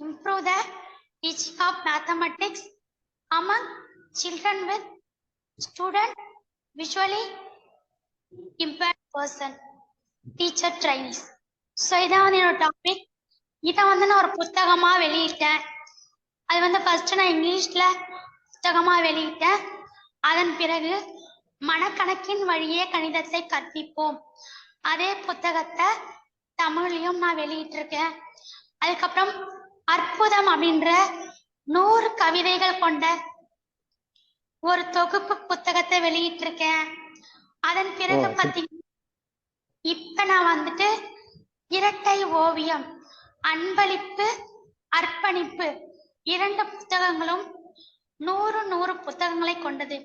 improve the teaching of mathematics among children with student visually impaired person teacher trainees. So இதான் வந்து என்னோட டாபிக். இதை வந்து நான் ஒரு புத்தகமா வெளியிட்டேன். அது வந்து ஃபர்ஸ்ட் நான் இங்கிலீஷ்ல புத்தகமா வெளியிட்டேன். அதன் பிறகு மனக்கணக்கின் வழியே கணிதத்தை கற்பிப்போம் அதே புத்தகத்தை தமிழ்லையும் நான் வெளியிட்டிருக்கேன். அதுக்கப்புறம் அற்புதம் அப்படின்ற 100 கவிதைகள் கொண்ட ஒரு தொகுப்பு புத்தகத்தை வெளியிட்டிருக்கேன். அதன் பிறகு பார்த்தீங்கன்னா இப்ப நான் வந்துட்டு இரட்டை ஓவியம், அன்பளிப்பு, அர்ப்பணிப்பு 2 புத்தகங்களும் 100 புத்தகங்களை கொண்டது.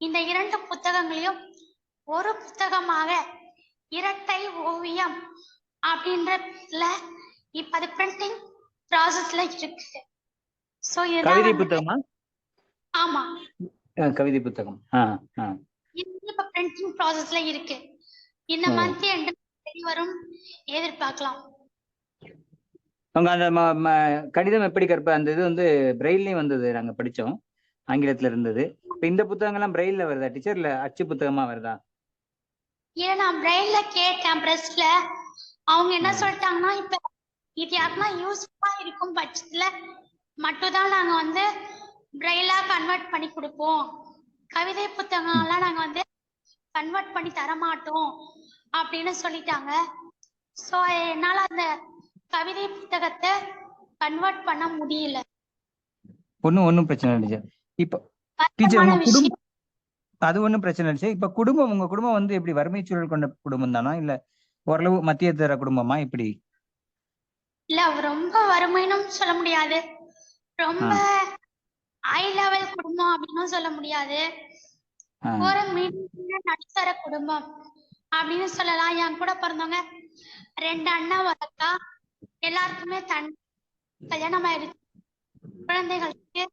இந்த 2 புத்தகங்களையும் ஒரு புத்தகமாக இரட்டை ஓவியம் அப்படின்றதுல இப்ப அது பிரிண்டிங் ப்ராசஸ்ல இருக்கு. சோ கவிதை புத்தகமா? ஆமா, கவிதை புத்தகம். இது இப்ப பிரிண்டிங் ப்ராசஸ்ல இருக்கு. இந்த மந்த் எண்ட் வரும் எதிர்பார்க்கலாம். உங்க அந்த கணிதம் எப்படி கற்ப அந்த இது வந்து பிரெயில்லையும் வந்தது, நாங்க படிச்சோம், ஆங்கிலத்துல இருந்தது. இப்ப இந்த புத்தகம் எல்லாம் பிரெயில்ல வருதா டீச்சர், இல்ல அச்சு புத்தகமா வருதா? ஏன் நான் பிரெயில்ல கேட்டேன் பிரஸ்ல, அவங்க என்ன சொல்லிட்டாங்கன்னா இப்ப இது யாருன்னா யூஸ்ஃபுல்லா இருக்கும் பட்சத்துல மட்டும்தான் நாங்க வந்து பிரெயிலா கன்வெர்ட் பண்ணி கொடுப்போம். கவிதை புத்தகம்லாம் நாங்க வந்து கன்வெர்ட் பண்ணி தர மாட்டோம் அப்படின்னு சொல்லிட்டாங்க. ஸோ என்னால அந்த கவிதை புத்தகத்தை கன்வெர்ட் பண்ண முடியல. ஒன்னும் பிரச்சனை இல்லை டீச்சர். இப்போ டீச்சர் உங்க குடும்பம் அது ஒன்றும் பிரச்சனை இல்லை. இப்ப குடும்பம், உங்க குடும்பம் வந்து எப்படி வறுமை சூழல் கொண்ட குடும்பம் தானா, இல்ல ஓரளவு மத்திய தர குடும்பமா எப்படி? இல்ல ரொம்ப வறுமைன்னு சொல்ல முடியாது, ரொம்ப ஹை லெவல் குடும்பம் அப்படின்னு சொல்ல முடியாது. ஒரு மீடியம் நடுத்தர குடும்பம் அப்படின்னு சொல்லலாம். என் கூட பிறந்தவங்க 2 அண்ணா ஒரு அக்கா, எல்லாருக்குமே கல்யாணம் ஆயிடுச்சு. குழந்தைகளுக்கு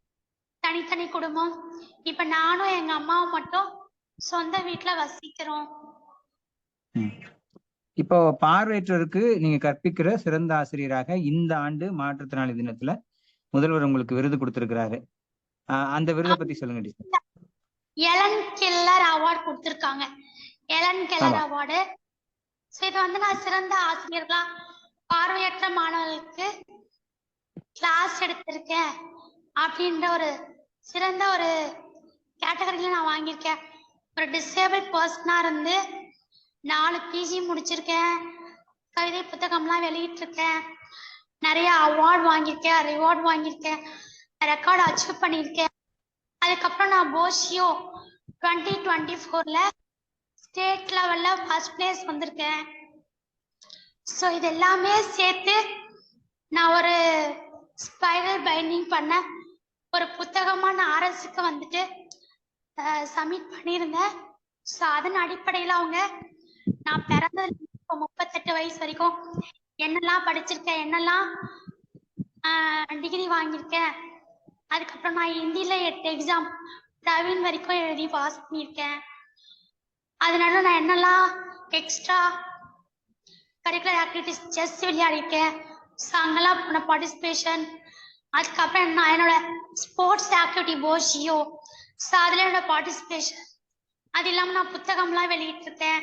தனித்தனி குடும்பம். இப்ப நானும் எங்க அம்மாவும் மட்டும் சொந்த வீட்டுல வசிக்கிறோம். இப்போ பார்வையற்றோருக்கு நீங்க கற்பிக்கிற சிறந்த ஆசிரியராக இந்த ஆண்டு மாற்றுத்திறனாளி தினத்துல முதல்வர் உங்களுக்கு விருது கொடுத்திருக்கிறாரு. அந்த விருதை பத்தி சொல்லுங்க டீச்சர். எலன் கெல்லர் அவார்டு கொடுத்திருக்காங்க. Helen Keller award. இது வந்து நான் சிறந்த ஆசிரியர்களா பார்வையற்ற மாணவர்களுக்கு கிளாஸ் எடுத்திருக்கேன் அப்படின்ற ஒரு சிறந்த ஒரு கேட்டகரியில நான் வாங்கியிருக்கேன். ஒரு டிசேபிள் பர்சனா இருந்து 4 பிஜி முடிச்சிருக்கேன். கவிதை புத்தகம்லாம் வெளியிட்டிருக்கேன். நிறைய அவார்டு வாங்கியிருக்கேன், ரிவார்டு வாங்கியிருக்கேன், ரெக்கார்டு அச்சீவ் பண்ணியிருக்கேன். அதுக்கப்புறம் நான் போஷியோ 2024ல ஸ்டேட் லெவல்ல ஃபர்ஸ்ட் பிளேஸ் வந்திருக்கேன். ஸோ இது எல்லாமே சேர்த்து நான் ஒரு ஸ்பைரல் பைண்டிங் பண்ண ஒரு புத்தகமா நான் அரசுக்கு வந்துட்டு சப்மிட் பண்ணியிருந்தேன். ஸோ அதன் அடிப்படையில் அவங்க நான் பிறந்தது 38 வயசு வரைக்கும் என்னெல்லாம் படிச்சிருக்கேன், என்னெல்லாம் டிகிரி வாங்கியிருக்கேன், அதுக்கப்புறம் நான் ஹிந்தியில 8 எக்ஸாம் பிரவீன் வரைக்கும் எழுதி பாஸ் பண்ணியிருக்கேன். அதனால நான் என்னெல்லாம் எக்ஸ்ட்ரா கரிக்குலர் ஆக்டிவிட்டிஸ் செஸ் விளையாடிருக்கேன். ஸோ அங்கெல்லாம் போன பார்ட்டிசிபேஷன் அதுக்கப்புறம் நான் என்னோட ஸ்போர்ட்ஸ் ஆக்டிவிட்டி போஷியோ, ஸோ அதில் என்னோட பார்ட்டிசிபேஷன். அது இல்லாமல் நான் புத்தகம்லாம் வெளியிட்டிருக்கேன்,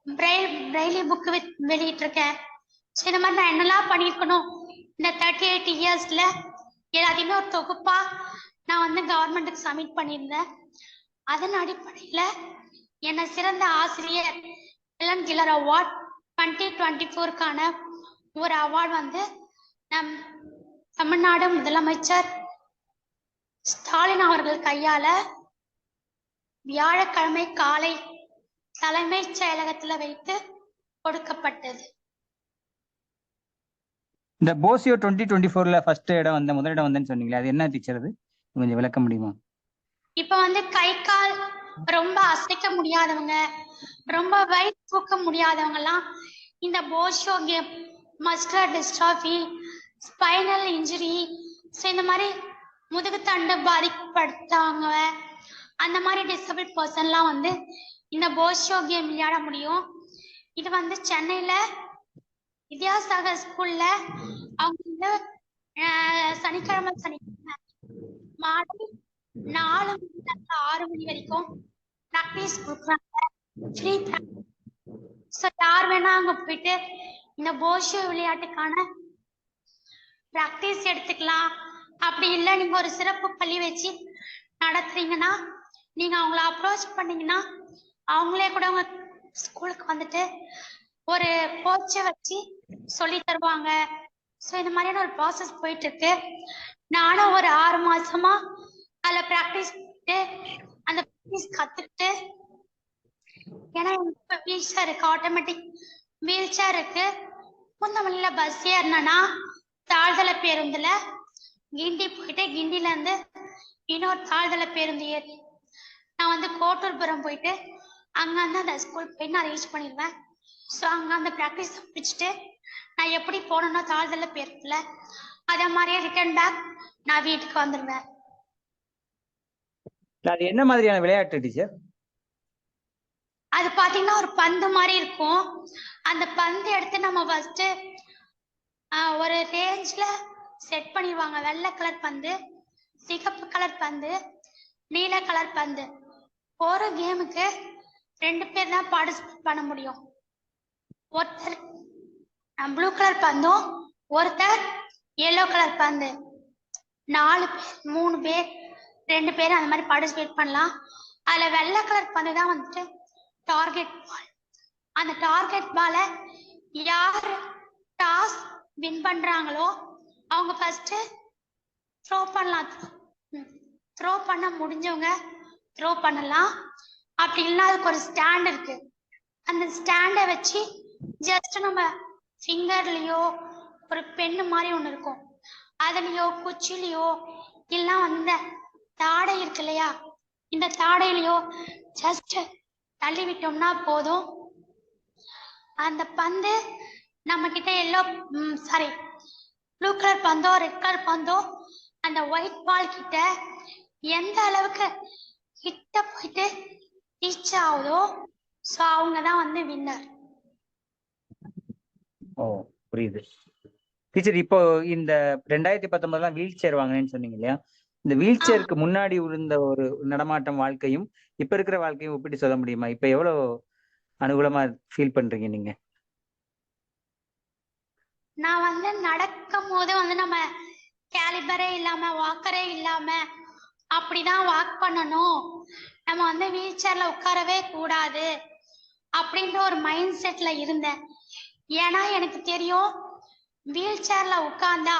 பிரெய்லி புக்கு வெளியிட்டிருக்கேன். ஸோ இந்த மாதிரி நான் என்னெல்லாம் பண்ணியிருக்கணும் இந்த 38 இயர்ஸில் எல்லாத்தையுமே ஒரு தொகுப்பாக நான் வந்து கவர்மெண்ட்டுக்கு சப்மிட் பண்ணியிருந்தேன். அதன் அடிப்படையில் என்னை சிறந்த ஆசிரியர் ஹெலன் கில்லர் அவார்ட் 2024க்கான ஒரு அவார்டு வந்து நம் தமிழ்நாடு முதலமைச்சர் ஸ்டாலின் அவர்கள் கையால வியாழக்கிழமை காலை தலைமைச் செயலகத்துல வைத்து கொடுக்கப்பட்டது. இந்த போசியோ 2024ல ஃபர்ஸ்ட் இடம் வந்த முதலிடம் வந்தேன்னு சொன்னீங்களே, அது என்ன டீச்சர்? அது கொஞ்சம் விளக்க முடியுமா? இப்ப வந்து கை கால் ரொம்ப அசைக்க முடியாதவங்க, ரொம்ப வயிறு தூக்க முடியாதவங்க எல்லாம் இந்த boccia game, muscular dystrophy, spinal injury, so இந்த மாதிரி முதுகுத்தண்டு பாதிக்கப்படுத்தவங்க, அந்த மாதிரி டிசபிள் பர்சன்லாம் வந்து இந்த போஷியோ கேம் விளையாட முடியும். இது வந்து சென்னையில வித்யாசாகர் ஸ்கூல்ல அவங்க வந்து சனிக்கிழமை மாலை 4 மணில 6 மணி வரைக்கும் ப்ராக்டிஸ் கொடுக்குறாங்க, ஃப்ரீ ப்ராக்டிஸ். ஸோ யார் வேணா அங்க போயிட்டு இந்த போஷியோ விளையாட்டுக்கான ப்ராக்டிஸ் எடுத்துக்கலாம். அப்படி இல்லை நீங்க ஒரு சிறப்பு பள்ளி வச்சு நடத்துறீங்கன்னா நீங்க அவங்கள அப்ரோச் பண்ணீங்கன்னா அவங்களே கூட உங்க ஸ்கூலுக்கு வந்துட்டு ஒரு கோச்சை வச்சு சொல்லி தருவாங்க. ஸோ இந்த மாதிரியான ஒரு ப்ராசஸ் போயிட்டு இருக்கு. நானும் ஒரு 6 மாசமா அதில் ப்ராக்டிஸ் பண்ணிட்டு அந்த ப்ராக்டிஸ் கத்துக்கிட்டு, ஏன்னா இப்போ வீல் சேர் இருக்கு, ஆட்டோமேட்டிக் வீல் சேர் இருக்கு. முந்தமல்லியில பஸ் ஏறினா தாழ்தள பேருந்துல கிண்டி போயிட்டு கிண்டில இருந்து இன்னொரு தாழ்தள பேருந்து ஏறி நான் வந்து கோட்டூர்புரம் போயிட்டு அங்க வந்து அந்த ஸ்கூல் போய் நான் ரீச் பண்ணிடுவேன். ஸோ அங்க அந்த ப்ராக்டிஸ் முடிச்சுட்டு நான் எப்படி போனேன்னா தாழ்தள பேருந்துல அதே மாதிரியே ரிட்டர்ன் பேக் நான் வீட்டுக்கு வந்துடுவேன். அது என்ன மாதிரியான விளையாட்டு டீச்சர்? அது பாத்தீங்கன்னா ஒரு பந்து மாதிரி இருக்கும். அந்த பந்து எடுத்து நம்ம ஃபர்ஸ்ட் ஒரு ரேஞ்ச்ல செட் பண்ணிடுவாங்க. வெள்ளை கலர் பந்து, சிகப்பு கலர் பந்து, நீல கலர் பந்து. ஒரு கேமுக்கு 2 பேர் தான் பார்ட்டிசிபேட் பண்ண முடியும். ஒருத்தர் ப்ளூ கலர் பந்தும் ஒருத்தர் எல்லோ கலர் பந்து. 4 பேர், 3 பேர், 2 பேர் அந்த மாதிரி பார்ட்டிசிபேட் பண்ணலாம். அதுல வெள்ளை கலர் பந்து தான் வந்துட்டு டார்கெட் பால். அந்த டார்கெட் பாலை யார் டாஸ் வின் பண்றாங்களோ அவங்க ஃபர்ஸ்ட் த்ரோ பண்ணலாம். த்ரோ பண்ண முடிஞ்சவங்க த்ரோ பண்ணலாம். அப்படி இல்லைன்னா அதுக்கு ஒரு ஸ்டாண்ட் இருக்கு. அந்த ஸ்டாண்டை வச்சு ஜஸ்ட் நம்ம ஃபிங்கர்லயோ ஒரு பென்னு மாதிரி ஒன்று இருக்கும், அதுலயோ குச்சிலையோ இல்லைன்னா வந்து தாடை இருக்கு இல்லையா, இந்த தாடையிலையோ ஜஸ்ட் தள்ளி விட்டோம்னா போதும். அந்த பந்து நம்ம கிட்ட ப்ளூ கலர் பந்தோ ரெட் கலர் பந்தோ அந்த ஒயிட் பால் கிட்ட எந்த அளவுக்கு கிட்ட போயிட்டு ரீச் ஆகுதோ ஸோ அவங்க தான் வந்து வின்னர். ஓ புரியுது டீச்சர். இப்போ இந்த 2019 வீல் சேர் வாங்கினேன்னு சொன்னீங்க இல்லையா, இந்த வீல் சேருக்கு முன்னாடி இருந்த ஒரு நடமாட்டம் வாழ்க்கையும் இப்ப இருக்கிற வாழ்க்கையும் ஒப்பிட்டு சொல்ல முடியுமா? இப்ப எவ்வளவு அனுகூலமா ஃபீல் பண்றீங்க நீங்க? நான் வந்து நடக்கும் போது வந்து நம்ம கேலிபரே இல்லாம வாக்கரே இல்லாம அப்படிதான் வாக் பண்ணணும், நம்ம வந்து வீல் சேர்ல உட்காரவே கூடாது அப்படின்ற ஒரு மைண்ட் செட்ல இருந்தேன். ஏன்னா எனக்கு தெரியும் வீல் சேர்ல உட்கார்ந்தா,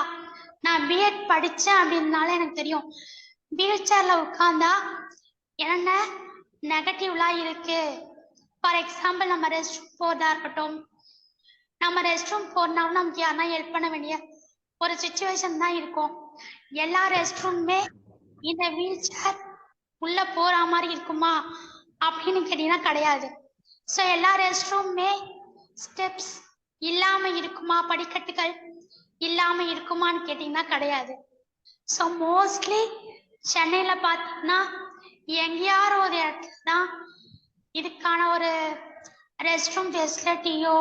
நான் பிஎட் படிச்சேன் அப்படின்னால எனக்கு தெரியும் வீல் சேர்ல உட்கார்ந்தா என்ன நெகட்டிவ்லாம் இருக்கு. ஃபார் எக்ஸாம்பிள் நம்ம ரெஸ்ட் ரூம் போறதா இருக்கட்டும், நம்ம ரெஸ்ட் ரூம் போறனாலும் நமக்கு யாருன்னா ஹெல்ப் பண்ண வேண்டிய ஒரு சுச்சுவேஷன் தான் இருக்கும். எல்லா ரெஸ்ட் ரூமுமே இந்த வீல் சேர் உள்ள போற மாதிரி இருக்குமா அப்படின்னு கேட்டீங்கன்னா கிடையாது. ஸோ எல்லா ரெஸ்ட் ரூமுமே ஸ்டெப்ஸ் இல்லாம இருக்குமா, படிக்கட்டுகள் இல்லாம இருக்குமான்னு கேட்டீங்கன்னா கிடையாது. ஸோ மோஸ்ட்லி சென்னையில பார்த்தீங்கன்னா எங்கேயாரும் ஒரு இடத்துல தான் இதுக்கான ஒரு ரெஸ்ட் ரூம் ஃபெசிலிட்டியோ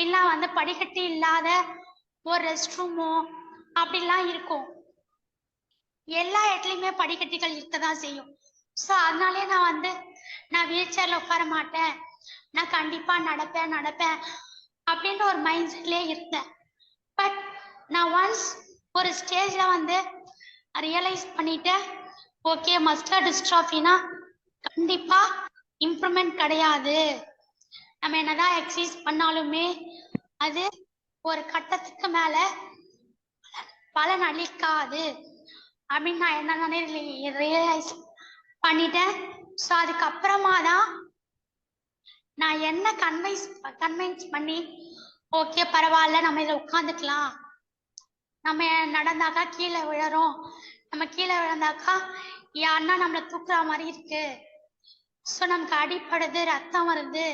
இல்லை வந்து படிக்கட்டு இல்லாத ஒரு ரெஸ்ட் ரூமோ அப்படிலாம் இருக்கும். எல்லா இடத்துலயுமே படிக்கட்டுகள் இருக்கதான் செய்யும். ஸோ அதனாலே நான் வீல் சேர்ல உட்கார மாட்டேன், நான் கண்டிப்பா நடப்பேன் அப்படின்ற ஒரு மைண்ட் செட்லயே இருந்தேன். பட் நான் ஒன்ஸ் ஒரு ஸ்டேஜ்ல ரியலைஸ் பண்ணிட்டேன், ஓகே மஸ்குலர் டிஸ்ட்ராஃபினா கண்டிப்பா இம்ப்ரூவ்மெண்ட் கிடையாது. நம்ம என்னதான் எக்ஸசைஸ் பண்ணாலுமே அது ஒரு கட்டத்துக்கு மேல பலன் அளிக்காது அப்படின்னு நான் என்னன்னு ரியலைஸ் பண்ணிட்டேன். ஸோ அதுக்கப்புறமா தான் நான் என்ன கன்வின்ஸ் பண்ணி ஓகே பரவாயில்ல நம்ம இதில் உட்காந்துக்கலாம், நம்ம நடந்தாக்கா கீழே விழறோம், நம்ம கீழே விழுந்தாக்கா யாருன்னா நம்மளை தூக்குற மாதிரி இருக்கு, ஸோ நமக்கு அடிப்படுது, ரத்தம் வருது,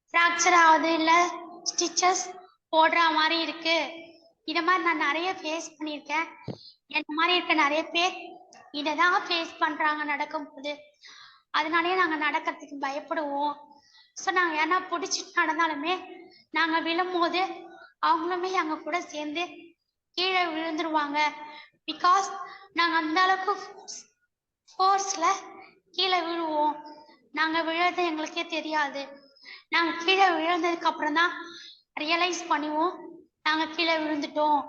ஃப்ராக்சர் ஆகுது, இல்லை ஸ்டிச்சஸ் போடுற மாதிரி இருக்கு. இதை மாதிரி நான் நிறைய ஃபேஸ் பண்ணியிருக்கேன். என்ன மாதிரி இருக்க நிறைய பேர் இதை தான் ஃபேஸ் பண்ணுறாங்க நடக்கும்போது. அதனாலேயே நாங்கள் நடக்கிறதுக்கு பயப்படுவோம். ஸோ நாங்கள் ஏன்னா பிடிச்சிட்டு நடந்தாலுமே நாங்கள் விழும்போது அவங்களுமே எங்கள் கூட சேர்ந்து கீழே விழுந்துருவாங்க. பிகாஸ் நாங்கள் அந்த அளவுக்கு ஃபோர்ஸில் கீழே விழுவோம். நாங்கள் விழுறது எங்களுக்கே தெரியாது. நாங்கள் கீழே விழுந்ததுக்கு அப்புறம் தான் ரியலைஸ் பண்ணுவோம் நாங்கள் கீழே விழுந்துட்டோம்,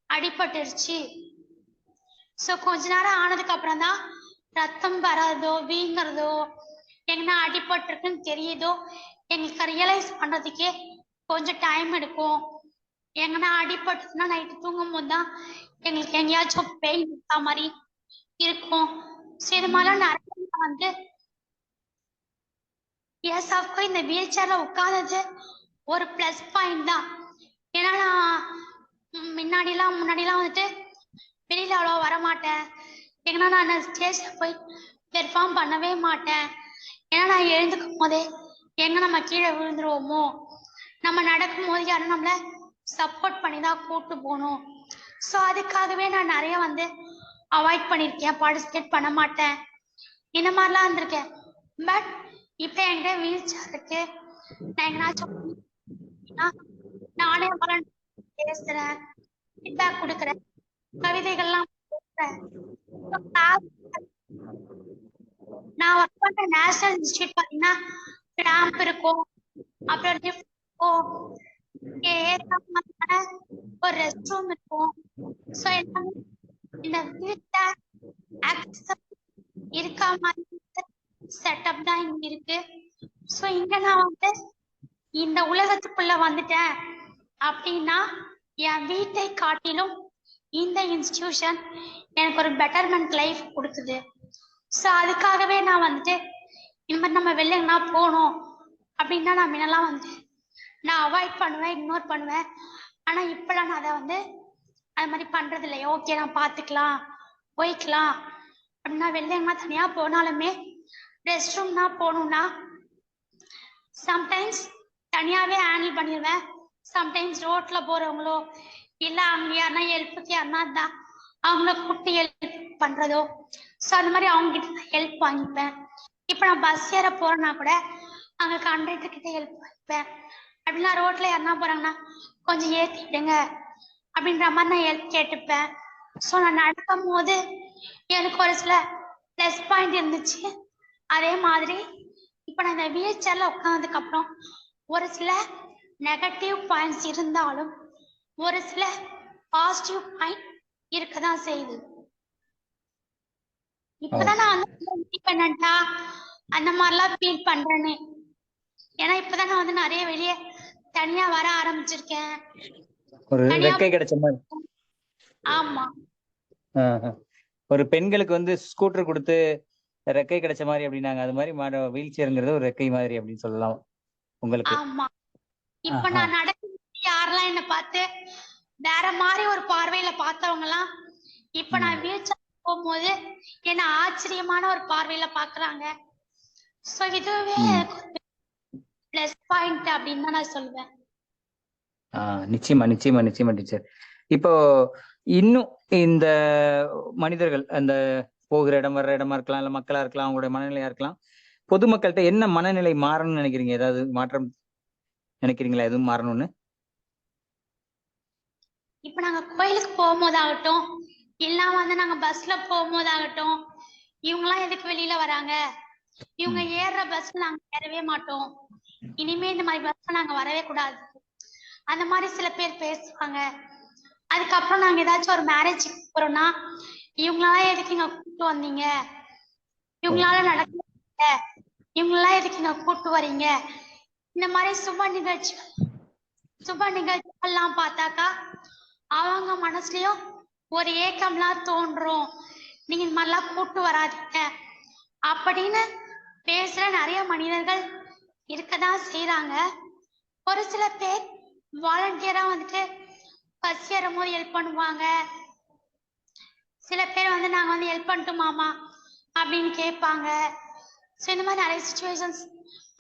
அடிபட்டுருச்சு. ஸோ கொஞ்ச நேரம் ஆனதுக்கு அப்புறம் தான் ரத்தம் வராதோ வீங்கிறதோ எங்கன்னா அடிபட்டிருக்குன்னு தெரியுதோ எங்களுக்கு ரியலைஸ் பண்ணுறதுக்கே கொஞ்சம் டைம் எடுக்கும். எங்கன்னா அடிபட்டுச்சுன்னா நைட்டு தூங்கும் போது தான் எங்களுக்கு எங்கேயாச்சும் பெயின் இருக்கா மாதிரி இருக்கும். ஸோ இது மாதிரிலாம் நிறைய எஸ் ஆஃப்கோ இந்த வீல் சேர்ல உட்காந்தது ஒரு ப்ளஸ் பாயிண்ட் தான். ஏன்னா நான் முன்னாடிலாம் வெளியில அவ்வளோ வரமாட்டேன். ஏன்னா நான் ஸ்டேஜில் போய் பெர்ஃபார்ம் பண்ணவே மாட்டேன். ஏன்னா நான் எழுந்துக்கும் போதே நம்ம கீழே விழுந்துருவோமோ, நம்ம நடக்கும் போது யாரும் நம்மளை சப்போர்ட் பண்ணி தான் கூப்பிட்டு போகணும். ஸோ அதுக்காகவே நான் நிறைய அவாய்ட் பண்ணியிருக்கேன், பார்ட்டிசிபேட் பண்ண மாட்டேன், இந்த மாதிரிலாம் இருந்திருக்கேன். பட் இப்போ என்கிட்ட வீல் சேர் இருக்கு, நான் எங்கேனாச்சும் நானே பேசுறேன், ஃபீட்பேக் கொடுக்குறேன், கவிதைகள்லாம் பேசுறேன். நான் ஒர்க் பண்ற நேஷனல் இன்ஸ்டியூட் பார்த்தீங்கன்னா ரேம்ப் இருக்கும், அப்புறம் லிஃப்ட் இருக்கும், ஒரு ரெஸ்ட் ரூம் இருக்கும். ஸோ எல்லாமே இந்த வீட்டில் ஆக்சஸ் இருக்கா மாதிரி செட்டப் தான் இங்க இருக்கு. ஸோ இங்க நான் இந்த உலகத்துக்குள்ள வந்துட்டேன் அப்படின்னா என் வீட்டை காட்டிலும் இந்த இன்ஸ்டிடியூஷன் எனக்கு ஒரு பெட்டர்மெண்ட் லைஃப் கொடுக்குது. ஸோ அதுக்காகவே நான் இந்த மாதிரி நம்ம வெளிலனா போகணும் அப்படின்னா நான் முன்னெல்லாம் நான் அவாய்ட் பண்ணுவேன், இக்னோர் பண்ணுவேன். ஆனால் இப்போலாம் நான் அதை அது மாதிரி பண்ணுறது இல்லை. ஓகே நான் பார்த்துக்கலாம், போய்க்கலாம் அப்படின்னா வெளிலனா தனியாக போனாலுமே ரெஸ்ட் ரூம்னா போகணுன்னா சம்டைம்ஸ் தனியாகவே ஹேண்டில் பண்ணிடுவேன். சம்டைம்ஸ் ரோட்டில் போகிறவங்களோ இல்லை அவங்க யாருன்னா ஹெல்ப்புக்கு யாருன்னா தான் அவங்கள கூப்பிட்டு ஹெல்ப் பண்ணுறதோ, ஸோ அந்த மாதிரி அவங்ககிட்ட நான் ஹெல்ப் வாங்கிப்பேன். இப்போ நான் பஸ் ஏற போகிறேன்னா கூட அங்கே கண்டக்டர்கிட்ட ஹெல்ப் வாங்கிப்பேன். அப்படின்னா ரோட்டில் யாருன்னா போகிறாங்கன்னா கொஞ்சம் ஏற்றிடுங்க அப்படின்ற மாதிரி நான் ஹெல்ப் கேட்டுப்பேன். ஸோ நான் நடக்கும் போது எனக்கு ஒரு சில ப்ளஸ் பாயிண்ட் இருந்துச்சு. அதே மாதிரி இப்போ நான் இந்த வீல் சேர்ல உட்காந்ததுக்கு அப்புறம் ஒரு சில நெகட்டிவ் பாயிண்ட்ஸ் இருந்தாலும் ஒரு சில பாசிட்டிவ் பாயிண்ட் இருக்கதான் செய்யுது. இப்பதான் நான் இண்டிபெண்டா அந்த மாதிரிலாம் ஃபீல் பண்றேன்னு. ஏன்னா இப்பதான் நான் நிறைய வெளியே தனியா வர ஆரம்பிச்சிருக்கேன். ஒரு ரெக்கை கிடைச்ச மாதிரி. ஆமா, ஒரு பெண்களுக்கு ஸ்கூட்டர் கொடுத்து ரெக்கை கிடைச்ச மாதிரி அப்படின்னாங்க. அது மாதிரி வீல் சேர்ங்கிறது ஒரு ரெக்கை மாதிரி அப்படின்னு சொல்லலாம் உங்களுக்கு. ஆமா. இப்ப நான் நடக்கும் யாரெல்லாம் என்ன பார்த்து வேற மாதிரி ஒரு பார்வையில பார்த்தவங்க எல்லாம் இப்ப நான் வீல் சேர் போகும்போது என்ன ஆச்சரியமான ஒரு பார்வையில பாக்குறாங்க. சோ இதுவே பிளஸ் பாயிண்ட் அப்படின்னு தான் நான் சொல்லுவேன். நிச்சயமா நிச்சயமா நிச்சயமா டீச்சர். இப்போ இன்னும் இந்த மனிதர்கள் அந்த போகிற இடம் வர்ற இடமா இருக்கலாம், இல்ல மக்களா இருக்கலாம், அவங்களுடைய மனநிலையா இருக்கலாம், பொதுமக்கள்கிட்ட என்ன மனநிலை மாறணும்னு நினைக்கிறீங்க? ஏதாவது மாற்றம் நினைக்கிறீங்களா? எதுவும் மாறணும்னு? இப்ப நாங்க கோயிலுக்கு போகும்போது ஆகட்டும், எல்லாம் வந்து நாங்க பஸ்ல போகும்போதாகட்டும், இவங்கெல்லாம் எதுக்கு வெளியில வராங்க, இவங்க ஏறுற பஸ்ல நாங்க ஏறவே மாட்டோம், இனிமே இந்த மாதிரி பஸ்ல நாங்க வரவே கூடாது, அந்த மாதிரி சில பேர் பேசுவாங்க. அதுக்கப்புறம் நாங்க ஏதாச்சும் ஒரு மேரேஜுக்கு போறோம்னா, இவங்களாம் எதுக்கு இங்க கூப்பிட்டு வந்தீங்க, இவங்களால நடக்க முடியல, இவங்களாம் எதுக்கு இங்க கூப்பிட்டு வரீங்க, இந்த மாதிரி சுப நிகழ்ச்சிகள்லாம் பார்த்தாக்கா அவங்க மனசுலயும் ஒரு ஏக்கம்லாம் தோன்றும், நீங்க இந்த மாதிரிலாம் கூப்பிட்டு வராதீங்க அப்படின்னு பேசுற நிறைய மனிதர்கள் இருக்கதான் செய்யறாங்க. ஒரு சில பேர் வாலண்டியரா வந்துட்டு பஸ் ஏறும்போது ஹெல்ப் பண்ணுவாங்க. சில பேர் வந்து நாங்க வந்து ஹெல்ப் பண்ணட்டுமாமா அப்படின்னு கேட்பாங்க. ஸோ இந்த மாதிரி நிறைய சுச்சுவேஷன்ஸ்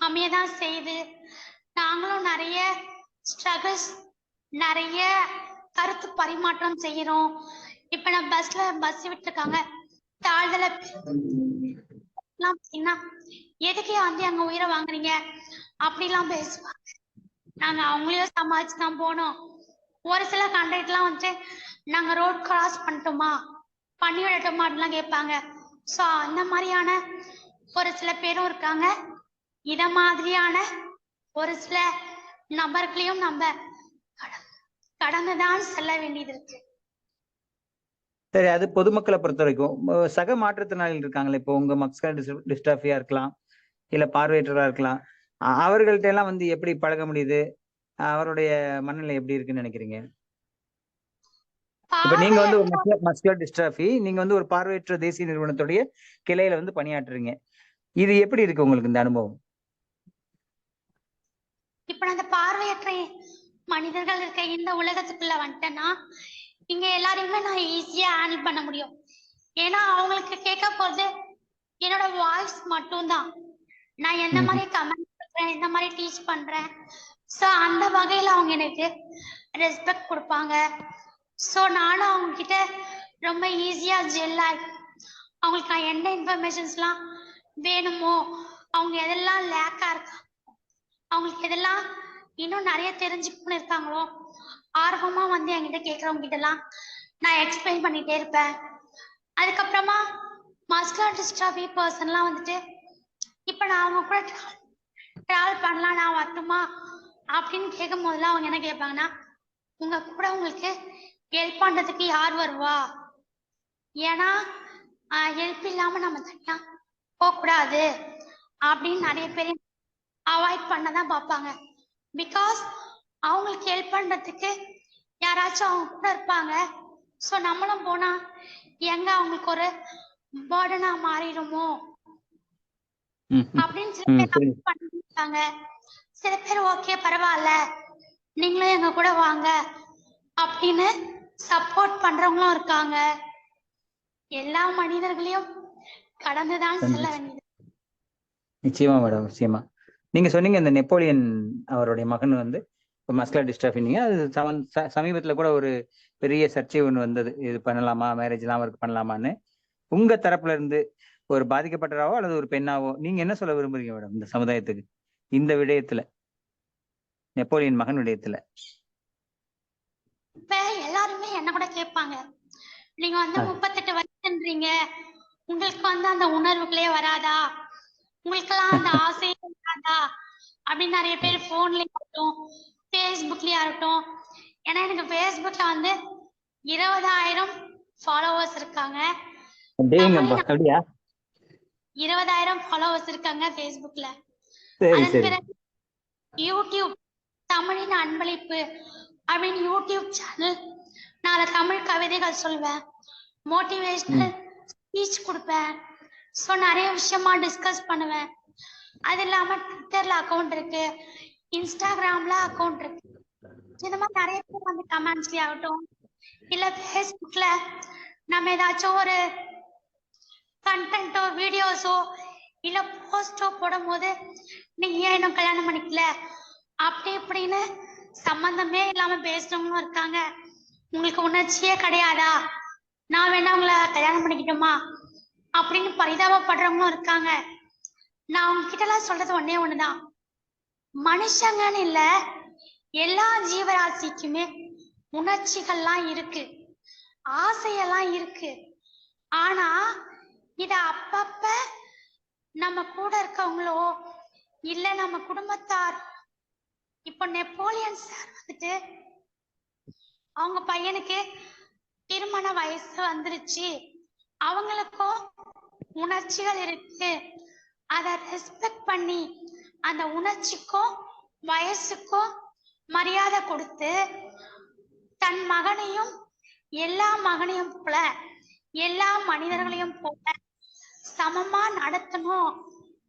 அமையதான் செய்யுது. நாங்களும் நிறைய ஸ்ட்ரகிள்ஸ், நிறைய கருத்து பரிமாற்றம் செய்யறோம். இப்ப நான் பஸ் விட்டுருக்காங்க, தாழ்தல எதுக்கே வந்து அங்க உயிரை வாங்குறீங்க அப்படிலாம் பேசுவாங்க. நாங்க அவங்களையும் சமாளிச்சுதான் போனோம். ஒரு சில கண்டக்டர்லாம் வந்துட்டு நாங்க ரோட் கிராஸ் பண்ணட்டுமா, பண்ணி விடட்டுமா அப்படிலாம் கேட்பாங்க. ஸோ அந்த மாதிரியான ஒரு சில பேரும் இருக்காங்க. இத மாதிரியான ஒரு சில நபர்களையும் நம்ம கடந்துதான் செல்ல வேண்டியது இருக்கு. சரி, அது பொதுமக்களை பொறுத்த வரைக்கும் சக மாற்றுத்திறனாளிகள் இருக்காங்களே, இப்போ உங்க மஸ்குலர் டிஸ்ட்ராஃபியா இருக்கலாம், இல்ல பார்வையற்றவரா இருக்கலாம், அவர்கள்ட்ட எல்லாம் வந்து எப்படி பழக முடியுது, அவருடைய மனநிலை எப்படி இருக்குன்னு நினைக்கிறீங்க? இப்ப நீங்க வந்து ஒரு மஸ்குலர் டிஸ்ட்ராஃபி, நீங்க வந்து ஒரு பார்வையற்ற தேசிய நிறுவனத்துடைய கிளையில வந்து பணியாற்றுறீங்க. இது எப்படி இருக்கு உங்களுக்கு இந்த அனுபவம்? இப்ப அந்த பார்வையற்ற மனிதர்கள் இருக்க இந்த உலகத்துக்குள்ள வந்துட்டேன்னா இங்க எல்லாரையுமே நான் ஈஸியா ஹேண்டில் பண்ண முடியும். ஏன்னா அவங்களுக்கு கேட்க போறது என்னோட வாய்ஸ் மட்டும்தான். நான் எந்த மாதிரி கமெண்ட் பண்றேன், எந்த மாதிரி டீச் பண்றேன், ஸோ அந்த வகையில அவங்க எனக்கு ரெஸ்பெக்ட் கொடுப்பாங்க. ஸோ நானும் அவங்க கிட்ட ரொம்ப ஈஸியா ஜெல் ஆகி அவங்களுக்கு நான் என்ன இன்ஃபர்மேஷன்ஸ்லாம் வேணுமோ, அவங்க எதெல்லாம் லேக்கா இருக்காங்க, அவங்களுக்கு எதெல்லாம் இன்னும் நிறைய தெரிஞ்சுக்கணும்னு இருக்காங்களோ, ஆர்வமா வந்து என்கிட்ட கேட்கறவங்க கிட்ட எல்லாம் நான் எக்ஸ்பிளைன் பண்ணிட்டே இருப்பேன். அதுக்கப்புறமா மஸ்குலர் டிஸ்ட்ராஃபி பர்சன்லாம் வந்துட்டு இப்ப நான் அவங்க கூட டிராவல் பண்ணலாம், நான் வரட்டுமா அப்படின்னு கேட்கும் போதெல்லாம் அவங்க என்ன கேட்பாங்கன்னா, உங்க கூட உங்களுக்கு ஹெல்ப் பண்றதுக்கு யார் வருவா, ஏன்னா ஹெல்ப் இல்லாம நம்ம தனியா போகக்கூடாது அப்படின்னு நிறைய பேர் அவாய்ட் பண்ணதான் பார்ப்பாங்க. பிகாஸ் அவங்களுக்கு ஹெல்ப் பண்றதுக்கு யாராச்சும் அவங்க கூட இருப்பாங்க. ஸோ நம்மளும் போனா எங்க அவங்களுக்கு ஒரு பேர்டனா மாறிடுமோ அப்படின்னு சில பேர் பண்ணிருக்காங்க. சில பேர் ஓகே பரவாயில்ல நீங்களும் எங்க கூட வாங்க அப்படின்னு சப்போர்ட் பண்றவங்களும் இருக்காங்க. எல்லா மனிதர்களையும் கடந்துதான் செல்ல வேண்டியது. நிச்சயமா மேடம், நிச்சயமா. நீங்க சொன்னீங்க இந்த நெப்போலியன் அவருடைய மகன் வந்து மஸ்குலர் டிஸ்ட்ராஃபினீங்க, அது சமீபத்துல கூட ஒரு பெரிய சர்ச்சை ஒன்று வந்தது, இது பண்ணலாமா, மேரேஜ்லாம் அவருக்கு பண்ணலாமான்னு. உங்க தரப்புல இருந்து ஒரு பாதிக்கப்பட்டராவோ அல்லது ஒரு பெண்ணாவோ நீங்க என்ன சொல்ல விரும்புறீங்க மேடம் இந்த சமுதாயத்துக்கு இந்த விடயத்துல, நெப்போலியன் மகன் விடயத்துல? இப்ப எல்லாருமே என்ன கூட கேட்பாங்க, நீங்க வந்து 38 வயசுன்றீங்க, உங்களுக்கு வந்து அந்த உணர்வுகளே வராதா, உங்களுக்கெல்லாம் அந்த ஆசையே வராதா அப்படின்னு நிறைய பேர் போன்லயும் ஆகட்டும் ஃபேஸ்புக்லயும் ஆகட்டும். ஏன்னா எனக்கு ஃபேஸ்புக்ல வந்து 20,000 ஃபாலோவர்ஸ் இருக்காங்க. 20,000 ஃபாலோவர்ஸ் இருக்காங்க ஃபேஸ்புக்ல. அதன் பிறகு யூடியூப் தமிழின் அன்பளிப்பு அப்படின்னு யூடியூப் சேனல், நான் தமிழ் கவிதைகள் சொல்வேன், மோட்டிவேஷனல் ஸ்பீச் கொடுப்பேன், ஸோ நிறைய விஷயமா டிஸ்கஸ் பண்ணுவேன். அது இல்லாம ட்விட்டர்ல அக்கௌண்ட் இருக்கு, இன்ஸ்டாகிராம்ல அக்கௌண்ட் இருக்கு. இந்த மாதிரி நிறைய பேர் வந்து கமெண்ட்ஸ்லயே ஆகட்டும் இல்ல ஃபேஸ்புக்ல நம்ம ஏதாச்சும் ஒரு கண்டென்ட்டோ வீடியோஸோ இல்ல போஸ்டோ போடும் போது நீங்க ஏன் இன்னும் கல்யாணம் பண்ணிக்கல அப்படி இப்படின்னு சம்பந்தமே இல்லாம பேசுறவங்களும் இருக்காங்க. உங்களுக்கு உணர்ச்சியே கிடையாதா, நான் வேணா உங்களை கல்யாணம் பண்ணிக்கிட்டோமா அப்படின்னு பரிதாபப்படுறவங்களும் இருக்காங்க. நான் அவங்க கிட்ட எல்லாம் சொல்றது ஒன்னே ஒண்ணுதான், மனுஷங்கன்னு இல்ல எல்லா ஜீவராசிக்குமே உணர்ச்சிகள்லாம் இருக்கு. ஆசையெல்லாம் இருக்கு. ஆனா இத அப்பப்ப நம்ம கூட இருக்கவங்களோ இல்ல நம்ம குடும்பத்தார், இப்ப நெப்போலியன் சார் வந்துட்டு அவங்க பையனுக்கு திருமண வயசு வந்துருச்சு, அவங்களுக்கும் உணர்ச்சிகள் இருக்கு, அதை ரெஸ்பெக்ட் பண்ணி அந்த உணர்ச்சிக்கும் வயசுக்கும் மரியாதை கொடுத்து தன் மகனையும் எல்லா மகனையும் போல எல்லா மனிதர்களையும் போல சமமா நடத்தணும்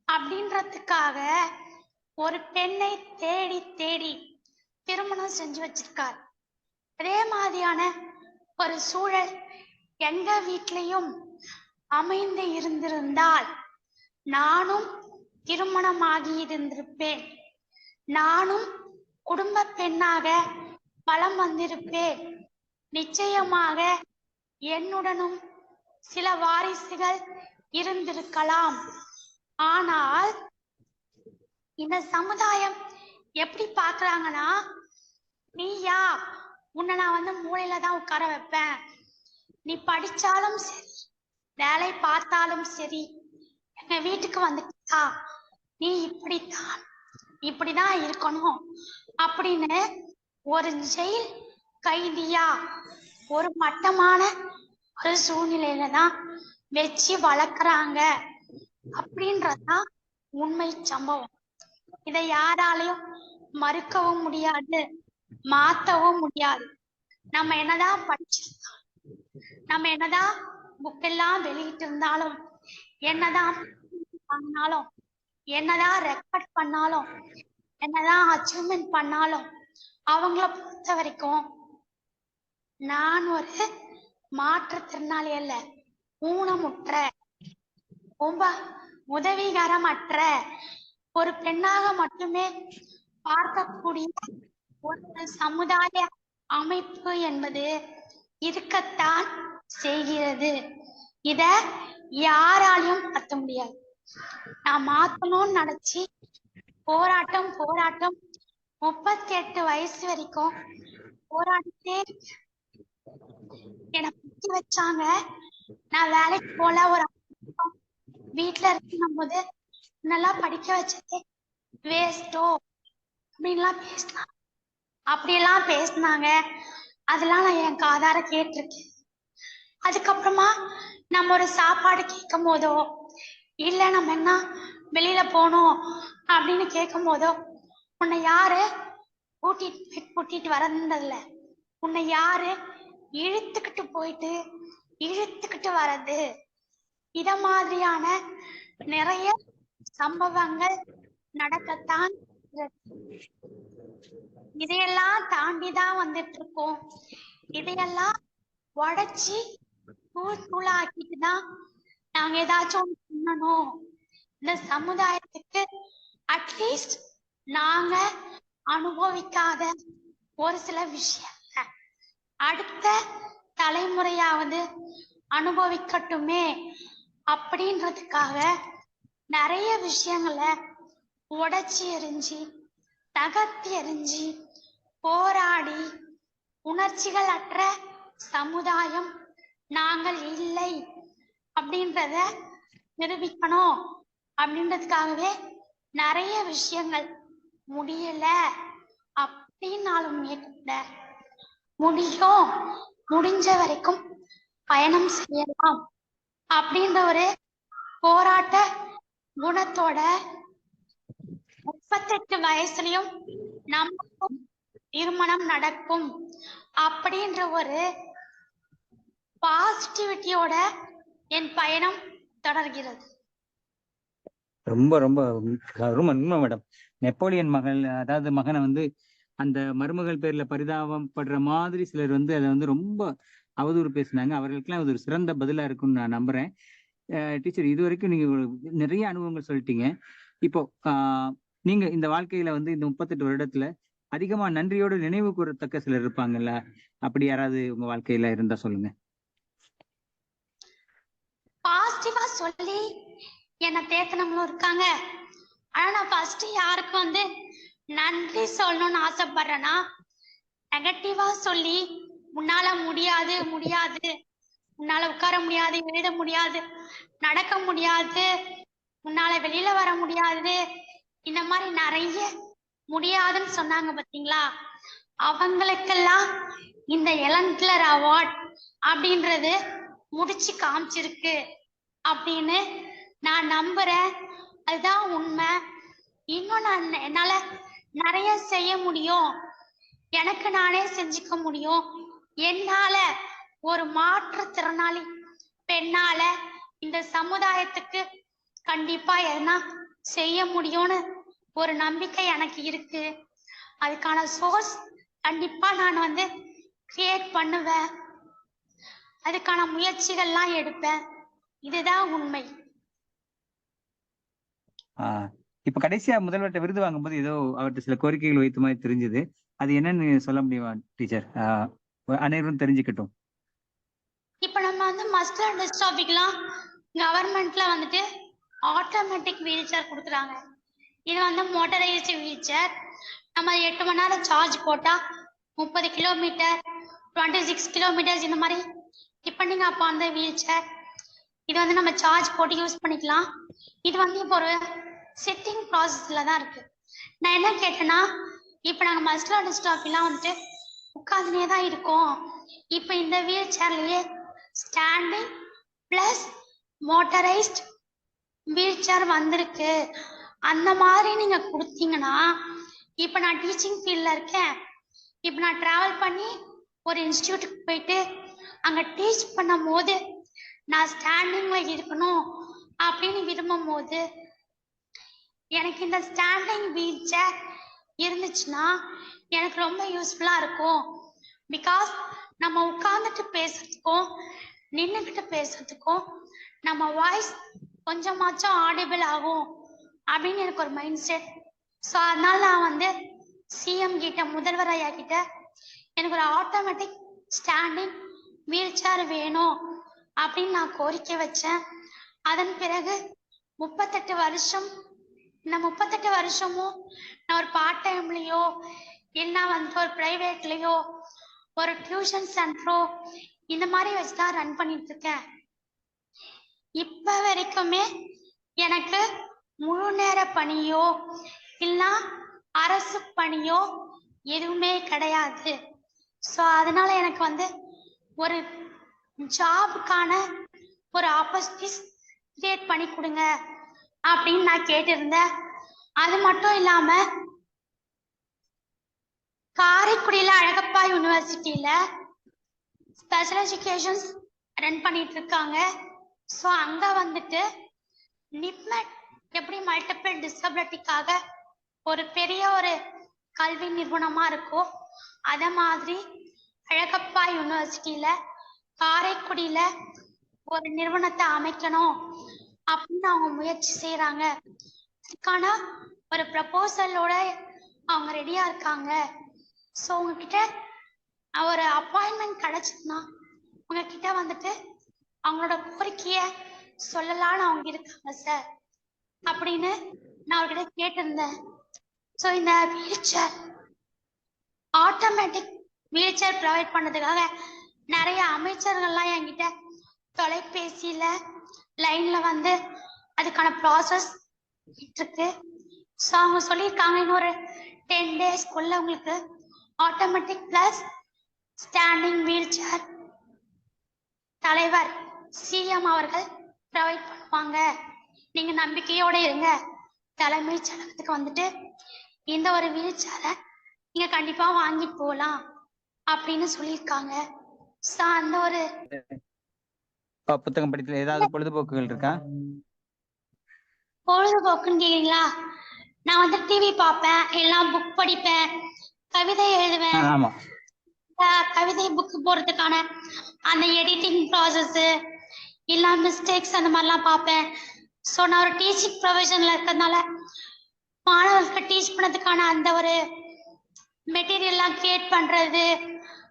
அப்படின்றதுக்காக ஒரு பெண்ணை தேடி தேடி திருமணம் செஞ்சு வச்சிருக்கார். அதே மாதிரியான ஒரு சூழல் எங்க வீட்லயும் அமைந்து இருந்திருந்தால் நானும் திருமணமாகி இருந்திருப்பேன். நானும் குடும்ப பெண்ணாக வலம் வந்திருப்பேன். நிச்சயமாக என்னுடனும் சில வாரிசுகள் இருந்திருக்கலாம். ஆனால் இந்த சமுதாயம் எப்படி பாக்குறாங்கன்னா, நீயா, உன்னை நான் மூளையில தான் உட்கார வைப்பேன், நீ படிச்சாலும் சரி வேலை பார்த்தாலும் சரி எங்க வீட்டுக்கு வந்துட்டா நீ இப்படிதான் இருக்கணும் அப்படின்னு ஒரு ஜெயில் கைதியா ஒரு மட்டமான ஒரு சூழ்நிலையில தான் வச்சு வளர்க்குறாங்க அப்படின்றதுதான் உண்மை சம்பவம். இதை யாராலையும் மறுக்கவும் முடியாது, மாத்தவும் முடியாது. நம்ம என்னதான் படிச்சிருந்தோம், நம்ம என்னதான் புக் எல்லாம் வெளியிட்டு இருந்தாலும், என்னதான் பண்ணாலும், என்னதான் ரெக்கார்ட் பண்ணாலும், என்னதான் அச்சீவ்மெண்ட் பண்ணாலும், அவங்கள பொறுத்த வரைக்கும் நான் ஒரு மாற்றுத்திறனாளி அல்ல, ஊனமுற்ற ரொம்ப உதவிகரமற்ற ஒரு பெண்ணாக மட்டுமே பார்க்கக்கூடிய ஒரு சமுதாய அமைப்பு என்பது இருக்கத்தான் செய்கிறது. இத யாராலையும் மாற்ற முடியாது. நான் மாத்தணும்னு நினைச்சு போராட்டம் 38 வயசு வரைக்கும் போராடிட்டே என்னை புத்தி வச்சாங்க. நான் வேலைக்கு போல, ஒரு வீட்டுல இருக்கும் போது நல்லா படிக்க வச்சதே வேஸ்டோ அப்படியெல்லாம் பேசினாங்க. அதெல்லாம் நான் என் காதார கேட்டிருக்கேன். அதுக்கப்புறமா நம்ம ஒரு சாப்பாடு கேட்கும் போதோ இல்ல நம்ம என்ன வெளியில போனோம் அப்படின்னு கேட்கும் போதோ, உன்னை யாரு கூட்டிட்டு வரதுல, உன்னை யாரு இழுத்துக்கிட்டு போயிட்டு இழுத்துக்கிட்டு வர்றது, இத மாதிரியான நிறைய சம்பவங்கள் நடக்கத்தான். இதையெல்லாம் தாண்டிதான் வந்துட்டு இருக்கோம். இதையெல்லாம் உடைச்சி தூளாக்கிட்டுதான் நாங்க ஏதாச்சும் பண்ணணும். இந்த சமுதாயத்துக்கு அட்லீஸ்ட் நாங்க அனுபவிக்காத ஒரு சில விஷயத்த அடுத்த தலைமுறையாவது அனுபவிக்கட்டுமே அப்படின்றதுக்காக நிறைய விஷயங்களை உடைச்சி எறிஞ்சி தகர்த்தி எறிஞ்சி போராடி உணர்ச்சிகள் அற்ற சமுதாயம் நாங்கள் இல்லை அப்படின்றத நிரூபிக்கணும் அப்படின்றதுக்காகவே நிறைய விஷயங்கள் முடியல அப்படின்னாலுமே கூட முடிஞ்ச வரைக்கும் பயணம் செய்யலாம் அப்படின்ற ஒரு போராட்ட குணத்தோட 38 வயசுலயும் நமக்கும் திருமணம் நடக்கும் அப்படின்ற ஒரு பாசிட்டிவிட்டியோட என் பயணம் தொடர்கிறது. ரொம்ப ரொம்ப ரொம்ப உண்மை மேடம். நெப்போலியன் மகனை அந்த மருமகள் பேர்ல பரிதாபப்படுற மாதிரி சிலர் அதை ரொம்ப அவதூறு பேசினாங்க. அவர்களுக்கெல்லாம் அது ஒரு சிறந்த பதிலா இருக்கும்னு நான் நம்புறேன். டீச்சர், இது வரைக்கும் நீங்க நிறைய அனுபவங்கள் சொல்லிட்டீங்க. இப்போ நீங்க இந்த வாழ்க்கையில இந்த 38 வருடத்துல அதிகமா நன்றியோட நினைவு கூறத்தக்க சிலர் இருப்பாங்கல்ல, அப்படி யாராவது உங்க வாழ்க்கையில இருந்தா சொல்லுங்க. பாசிட்டிவா சொல்லி என்ன தேத்தனவங்களும் இருக்காங்க. ஆனா நான் ஃபர்ஸ்ட் யாருக்கு நன்றி சொல்லணும்னு ஆசைப்படுறேன்னா, நெகட்டிவா சொல்லி உன்னால முடியாது முடியாது, உன்னால உட்கார முடியாது, எழுத முடியாது, நடக்க முடியாது, உன்னால வெளியில வர முடியாது, இந்த மாதிரி நிறைய முடியாதுன்னு சொன்னாங்க பாத்தீங்களா, அவங்களுக்கெல்லாம் இந்த எலன்கிளர் அவார்ட் அப்படின்றது முடிச்சு காமிச்சிருக்கு அப்படின்னு நான் நம்புறேன். அதுதான் உண்மை. இன்னும் நான் என்னால நிறைய செய்ய முடியும், எனக்கு நானே செஞ்சுக்க முடியும், என்னால ஒரு மாற்றுத்திறனாளி பெண்ணால இந்த சமுதாயத்துக்கு கண்டிப்பா எதனா செய்ய முடியும்னு ஒரு நம்பிக்கை எனக்கு இருக்கு. அதுக்கான சோர்ஸ் கண்டிப்பா நான் வந்து கிரியேட் பண்ணுவேன், அதுக்கான முயற்சிகள்லாம் எடுப்பேன். இதுதான் உண்மை. இப்ப கடைசியா முதல்வர்கிட்ட விருது வாங்கும்போது ஏதோ அவர்கிட்ட சில கோரிக்கைகள் வைத்த மாதிரி தெரிஞ்சது. அது என்னன்னு சொல்ல முடியுமா டீச்சர்? அனைவரும் தெரிஞ்சுக்கட்டும். இப்ப நம்ம வந்து மஸ்குலர் டிஸ்ட்ராபிக்லாம் கவர்மெண்ட்ல வந்துட்டு ஆட்டோமேட்டிக் வீல் சேர் கொடுக்குறாங்க. இது வந்து மோட்டரைஸ்டு வீல் சேர். நம்ம 8 மணி நேரம் சார்ஜ் போட்டா 30 கிலோமீட்டர், 26 கிலோமீட்டர்ஸ் இந்த மாதிரி டிபெண்டிங் அப்போ அந்த வீல் சேர். இது வந்து நம்ம சார்ஜ் போட்டு யூஸ் பண்ணிக்கலாம். இது வந்து இப்போ ஒரு சிட்டிங் ப்ராசஸ்ல தான் இருக்கு. நான் என்ன கேட்டேன்னா, இப்போ நாங்கள் மஸ்குலர் டிஸ்ட்ராஃபிலாம் வந்துட்டு உட்காந்துனே தான் இருக்கோம். இப்போ இந்த வீல் சேர்லயே standing plus motorised wheelchair வந்திருக்கு. அந்த மாதிரி நீங்க கொடுத்தீங்கன்னா, இப்போ நான் டீச்சிங் ஃபீல்ட்ல இருக்கேன். இப்போ நான் டிராவல் பண்ணி ஒரு இன்ஸ்டியூட்டுக்கு போயிட்டு அங்க டீச் பண்ணும் போது நான் ஸ்டாண்டிங்ல இருக்கணும் அப்படின்னு விரும்பும் போது எனக்கு இந்த ஸ்டாண்டிங் வீல் சேர் இருந்துச்சுன்னா எனக்கு ரொம்ப யூஸ்ஃபுல்லா இருக்கும். பிகாஸ் நம்ம உட்கார்ந்துட்டு பேசுறதுக்கும் நின்றுக்கிட்டு பேசுறதுக்கும் நம்ம வாய்ஸ் கொஞ்சமாச்சும் ஆடிபிள் ஆகும் அப்படின்னு எனக்கு ஒரு மைண்ட் செட். ஸோ அதனால நான் வந்து சிஎம் கிட்ட, முதல்வர் ஐயா கிட்ட எனக்கு ஒரு ஆட்டோமேட்டிக் ஸ்டாண்டிங் வீல் சேர் வேணும் அப்படின்னு நான் கோரிக்கை வச்சேன். அதன் பிறகு 38 வருஷம், இந்த 38 வருஷமும் நான் ஒரு பார்ட் டைம்லயோ இல்லைன்னா வந்து ஒரு பிரைவேட்லயோ ஒரு டியூஷன் சென்டரோ இந்த மாதிரி வச்சுதான் ரன் பண்ணிட்டு இருக்கேன். இப்ப வரைக்குமே எனக்கு முழு நேர பணியோ இல்லைன்னா அரசு பணியோ எதுவுமே கிடையாது. ஸோ அதனால எனக்கு வந்து ஒரு ஜாபுக்கான ஒரு ஆப்பர்ச்சுனிட்டிஸ் கிரியேட் பண்ணி கொடுங்க அப்படின்னு நான் கேட்டிருந்தேன். அது மட்டும் இல்லாம காரைக்குடியில அழகப்பா யூனிவர்சிட்டியில ஸ்பெஷல் எஜுகேஷன்ஸ் ரன் பண்ணிட்டு இருக்காங்க. ஸோ அங்க வந்துட்டு நிப்மெட் எப்படி மல்டிபிள் டிசபிலிட்டிக்காக ஒரு பெரிய ஒரு கல்வி நிறுவனமா இருக்கோ அத மாதிரி அழகப்பா யூனிவர்சிட்டியில காரைக்குடியில ஒரு நிறுவனத்தை அமைக்கணும் அப்படின்னு அவங்க முயற்சி செய்யறாங்க. அதுக்கான ஒரு ப்ரப்போசலோட அவங்க ரெடியா இருக்காங்க. ஸோ உங்ககிட்ட ஒரு அப்பாயின்மெண்ட் கிடைச்சதுன்னா உங்ககிட்ட வந்துட்டு அவங்களோட கோரிக்கைய சொல்லலான்னு அவங்க இருக்காங்க சார் அப்படின்னு நான் அவர்கிட்ட கேட்டிருந்தேன். ஸோ இந்த wheelchair, automatic wheelchair provide பண்ணதுக்காக நிறைய அமைச்சர்கள்லாம் என்கிட்ட தொலைபேசியில லைன்ல வந்து அதுக்கான ப்ராசஸ் இருக்கு. ஸோ அவங்க சொல்லியிருக்காங்க இன்னொரு 10 டேஸ்க்குள்ள உங்களுக்கு automatic plus standing wheelchair தலைவர் சிஎம் அவர்கள் ப்ரொவைட் பண்ணுவாங்க, நீங்க நம்பிக்கையோட இருங்க, தலைமைச் செயலகத்துக்கு வந்துட்டு இந்த ஒரு வீல் சேரை நீங்க கண்டிப்பா வாங்கிட்டு போகலாம் அப்படின்னு சொல்லியிருக்காங்க. ஸோ அந்த ஒரு புத்தகம் படித்துல ஏதாவது பொழுதுபோக்குகள் இருக்கா? பொழுதுபோக்குன்னு கேக்குறீங்களா? நான் வந்து டிவி பார்ப்பேன், எல்லாம் புக் படிப்பேன், கவிதை எழுதுவேன். ஆமா. கவிதை புக் போடுறதுக்கான அந்த எடிட்டிங் ப்ராசஸ் இல்ல மிஸ்டேக்ஸ் அந்த மாதிரிலாம் பார்ப்பேன். ஸோ நான் ஒரு டீச்சிங் ப்ரொஃபஷன்ல இருக்கிறதுனால மாணவர்களுக்கு டீச் பண்ணதுக்கான அந்த ஒரு மெட்டீரியல்லாம் கிரியேட் பண்றது,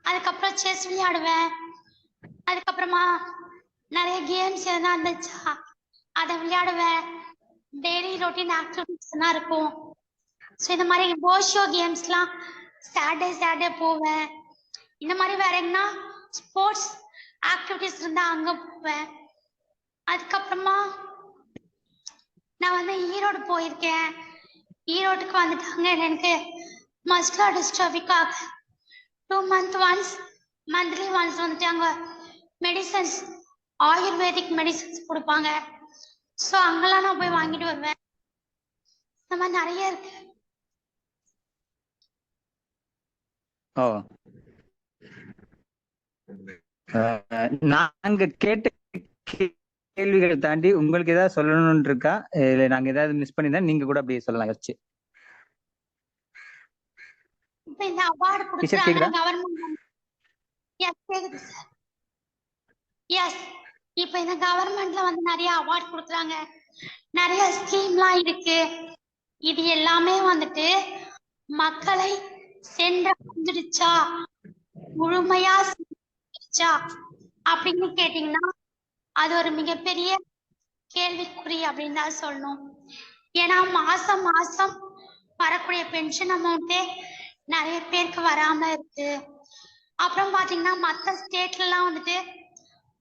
அதுக்கப்புறம் செஸ் விளையாடுவேன், அதுக்கப்புறமா நிறைய கேம்ஸ் எதனா இருந்துச்சா அதை விளையாடுவேன். டெய்லி ரொட்டீன் ஆக்டிவிட்டிஸ் எல்லாம் இருக்கும். ஸோ இந்த மாதிரி போஷோ கேம்ஸ்லாம் சாட்டர்டே போவேன். இந்த மாதிரி வேற எங்கன்னா ஸ்போர்ட்ஸ் ஆக்டிவிட்டிஸ் இருந்தா அங்க போவேன். அதுக்கப்புறமா நான் வந்து ஈரோடு போயிருக்கேன். ஈரோட்டுக்கு வந்துட்டாங்க எனக்கு மஸ்குலர் டிஸ்ட்ராஃபிக்காக 2 month ஒன்ஸ் மந்த்லி ஒன்ஸ் வந்துட்டு அங்க மெடிசன்ஸ் ஆயுர்வேதிக் மெடிசன்ஸ் கொடுப்பாங்க. ஸோ அங்கெல்லாம் நான் போய் வாங்கிட்டு வருவேன். இந்த மாதிரி நிறைய இருக்கு. ஓ நாங்க கேட்ட கேள்விகளை தாண்டி உங்களுக்கு ஏதாவது சொல்லணும்னு இருக்கா? இல்ல நாங்க ஏதாவது மிஸ் பண்ணிருந்தா நீங்க கூட அப்படியே சொல்லலாம் யோசிச்சு. இப்ப இந்த அவார்டு டீச்சர் கொடுக்குறாங்க கேக்குதா? கவர்மெண்ட். எஸ் கேக்குது சார். எஸ் இப்ப இந்த கவர்மெண்ட்ல வந்து நிறைய அவார்டு கொடுக்குறாங்க, நிறைய ஸ்கீம்லாம் இருக்கு. இது எல்லாமே வந்துட்டு மக்களை சென்றடைஞ்சிடுச்சா, முழுமையா சென்றடைஞ்சிடுச்சா அப்படின்னு கேட்டீங்கன்னா அது ஒரு மிகப்பெரிய கேள்விக்குறி அப்படின்னு தான் சொல்லணும். ஏன்னா மாசம் மாசம் வரக்கூடிய பென்ஷன் அமௌண்ட்டே நிறைய பேருக்கு வராம இருக்கு. அப்புறம் பாத்தீங்கன்னா மற்ற ஸ்டேட்ல எல்லாம் வந்துட்டு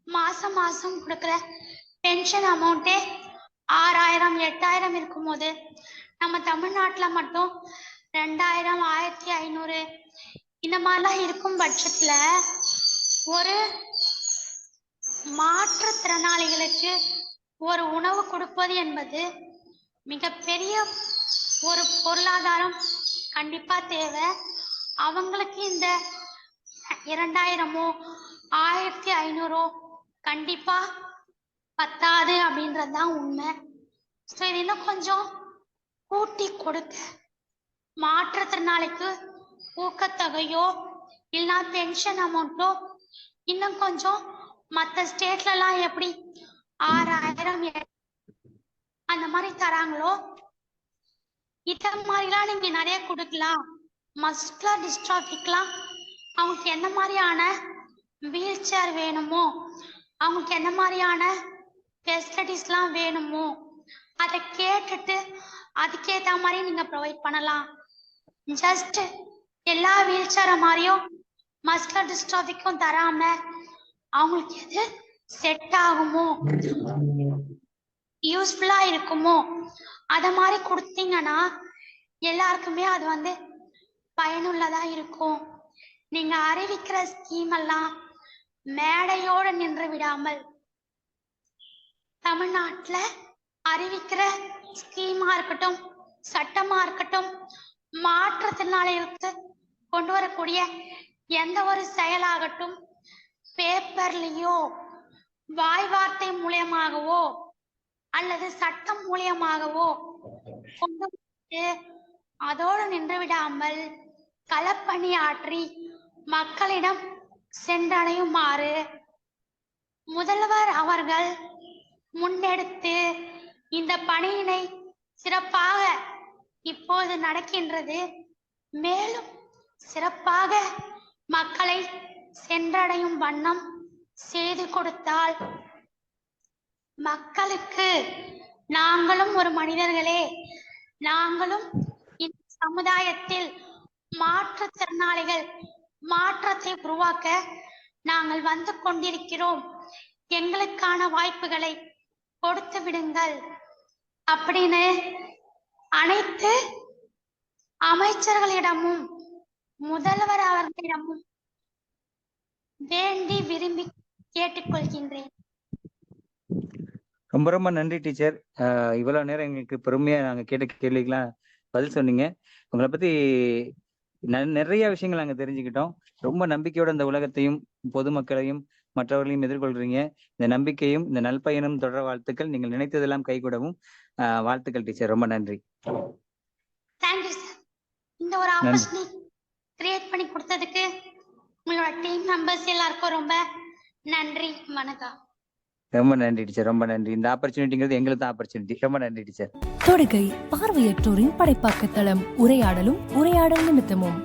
மாசம் மாசம் கொடுக்குற பென்ஷன் அமௌண்ட்டே 6000 8000 இருக்கும்போது நம்ம தமிழ்நாட்டுல மட்டும் 2000 1500 இந்த மாதிரிலாம் இருக்கும் பட்சத்துல ஒரு மாற்றுத்திறனாளிகளுக்கு ஒரு உணவு கொடுப்பது என்பது மிகப்பெரிய ஒரு பொருளாதாரம் கண்டிப்பா தேவை. அவங்களுக்கு இந்த 2000 1500 கண்டிப்பா பத்தாது அப்படின்றதுதான் உண்மை. ஸோ இது இன்னும் கொஞ்சம் கூட்டி கொடுக்க மாற்றுத்திறனாளிக்கு ஊக்கத்தொகையோ இல்லைன்னா பென்ஷன் அமௌண்ட்டோ இன்னும் கொஞ்சம் மற்ற ஸ்டேட்ல எல்லாம் எப்படி 6000 அந்த மாதிரி தராங்களோ இத மாதிரிலாம் நீங்க நிறைய கொடுக்கலாம். மஸ்குலர் டிஸ்ட்ராஃபிக்லாம் அவங்களுக்கு என்ன மாதிரியான வீல் சேர் வேணுமோ, அவங்களுக்கு என்ன மாதிரியான ஃபெசிலிட்டிஸ்லாம் வேணுமோ அதை கேட்டுட்டு அதுக்கேற்ற மாதிரி நீங்க ப்ரொவைட் பண்ணலாம். ஜஸ்ட் எல்லா வீல் சேரை மாதிரியும் மஸ்குலர் டிஸ்ட்ராஃபிக்கும் தராம அவங்களுக்கு எது செட் ஆகுமோ யூஸ்ஃபுல்லா இருக்குமோ அத மாதிரி கொடுத்தீங்கன்னா எல்லாருக்குமே அது வந்து பயனுள்ளதா இருக்கும். நீங்க அறிவிக்கிற ஸ்கீம் எல்லாம் மேடையோட நின்று விடாமல் தமிழ்நாட்டுல அறிவிக்கிற ஸ்கீமா இருக்கட்டும், சட்டமா இருக்கட்டும், மாற்றுத்திறனாளிகளுக்கு கொண்டு வரக்கூடிய எந்த ஒரு செயலாகட்டும் பேப்பர்லயோ வாய் வார்த்தை மூலியமாகவோ அல்லது சட்டம் மூலியமாகவோ கொண்டு வந்து அதோடு நின்று விடாமல் களப்பணியாற்றி மக்களிடம் சென்றடையுமாறு முதல்வர் அவர்கள் முன்னெடுத்து இந்த பணியினை சிறப்பாக இப்போது நடக்கின்றது. மேலும் சிறப்பாக மக்களை சென்றடையும் வண்ணம் செய்து கொடுத்தால் மக்களுக்கு நாங்களும் ஒரு மனிதர்களே, நாங்களும் இந்த சமுதாயத்தில் மாற்றுத்திறனாளிகள் மாற்றத்தை உருவாக்க நாங்கள் வந்து கொண்டிருக்கிறோம், எங்களுக்கான வாய்ப்புகளை கொடுத்து விடுங்கள் அப்படின்னு அனைத்து அமைச்சர்களிடமும் முதல்வர் அவர்களிடமும் வேண்டி விரும்பி கேட்டுக்கொள்கின்றேன். ரொம்ப ரொம்ப நன்றி டீச்சர். இவ்வளவு நேரம் எங்களுக்கு பொறுமையா நாங்க கேட்ட கேள்விக்கெல்லாம் பதில் சொன்னீங்க. உங்களை பத்தி நிறைய விஷயங்கள் நாங்க தெரிஞ்சுக்கிட்டோம். ரொம்ப நம்பிக்கையோட இந்த உலகத்தையும் பொதுமக்களையும் மற்றவர்களையும் எதிர்கொள்றீங்க. இந்த நம்பிக்கையும் இந்த நல்பயனும் தொடர வாழ்த்துக்கள். நீங்கள் நினைத்ததெல்லாம் கைகூடவும் வாழ்த்துக்கள் டீச்சர். ரொம்ப நன்றி. Thank you sir. இந்த ஒரு ஆப்பர்ச்சுனிட்டி கிரியேட் பண்ணி கொடுத்ததுக்கு உங்களோட டீம் மெம்பர்ஸ் எல்லாருக்கும் ரொம்ப நன்றி. வணக்கம். ரொம்ப நன்றி டீச்சர். ரொம்ப நன்றி. இந்த ஆப்பர்ச்சுனிட்டிங்கிறது எங்களுக்கு தான் ஆப்பர்ச்சுனிட்டி. ரொம்ப நன்றி டீச்சர். தொடுகை பார்வையற்றோரின் படைப்பாக்க தளம். உரையாடலும் உரையாடல் நிமித்தமும்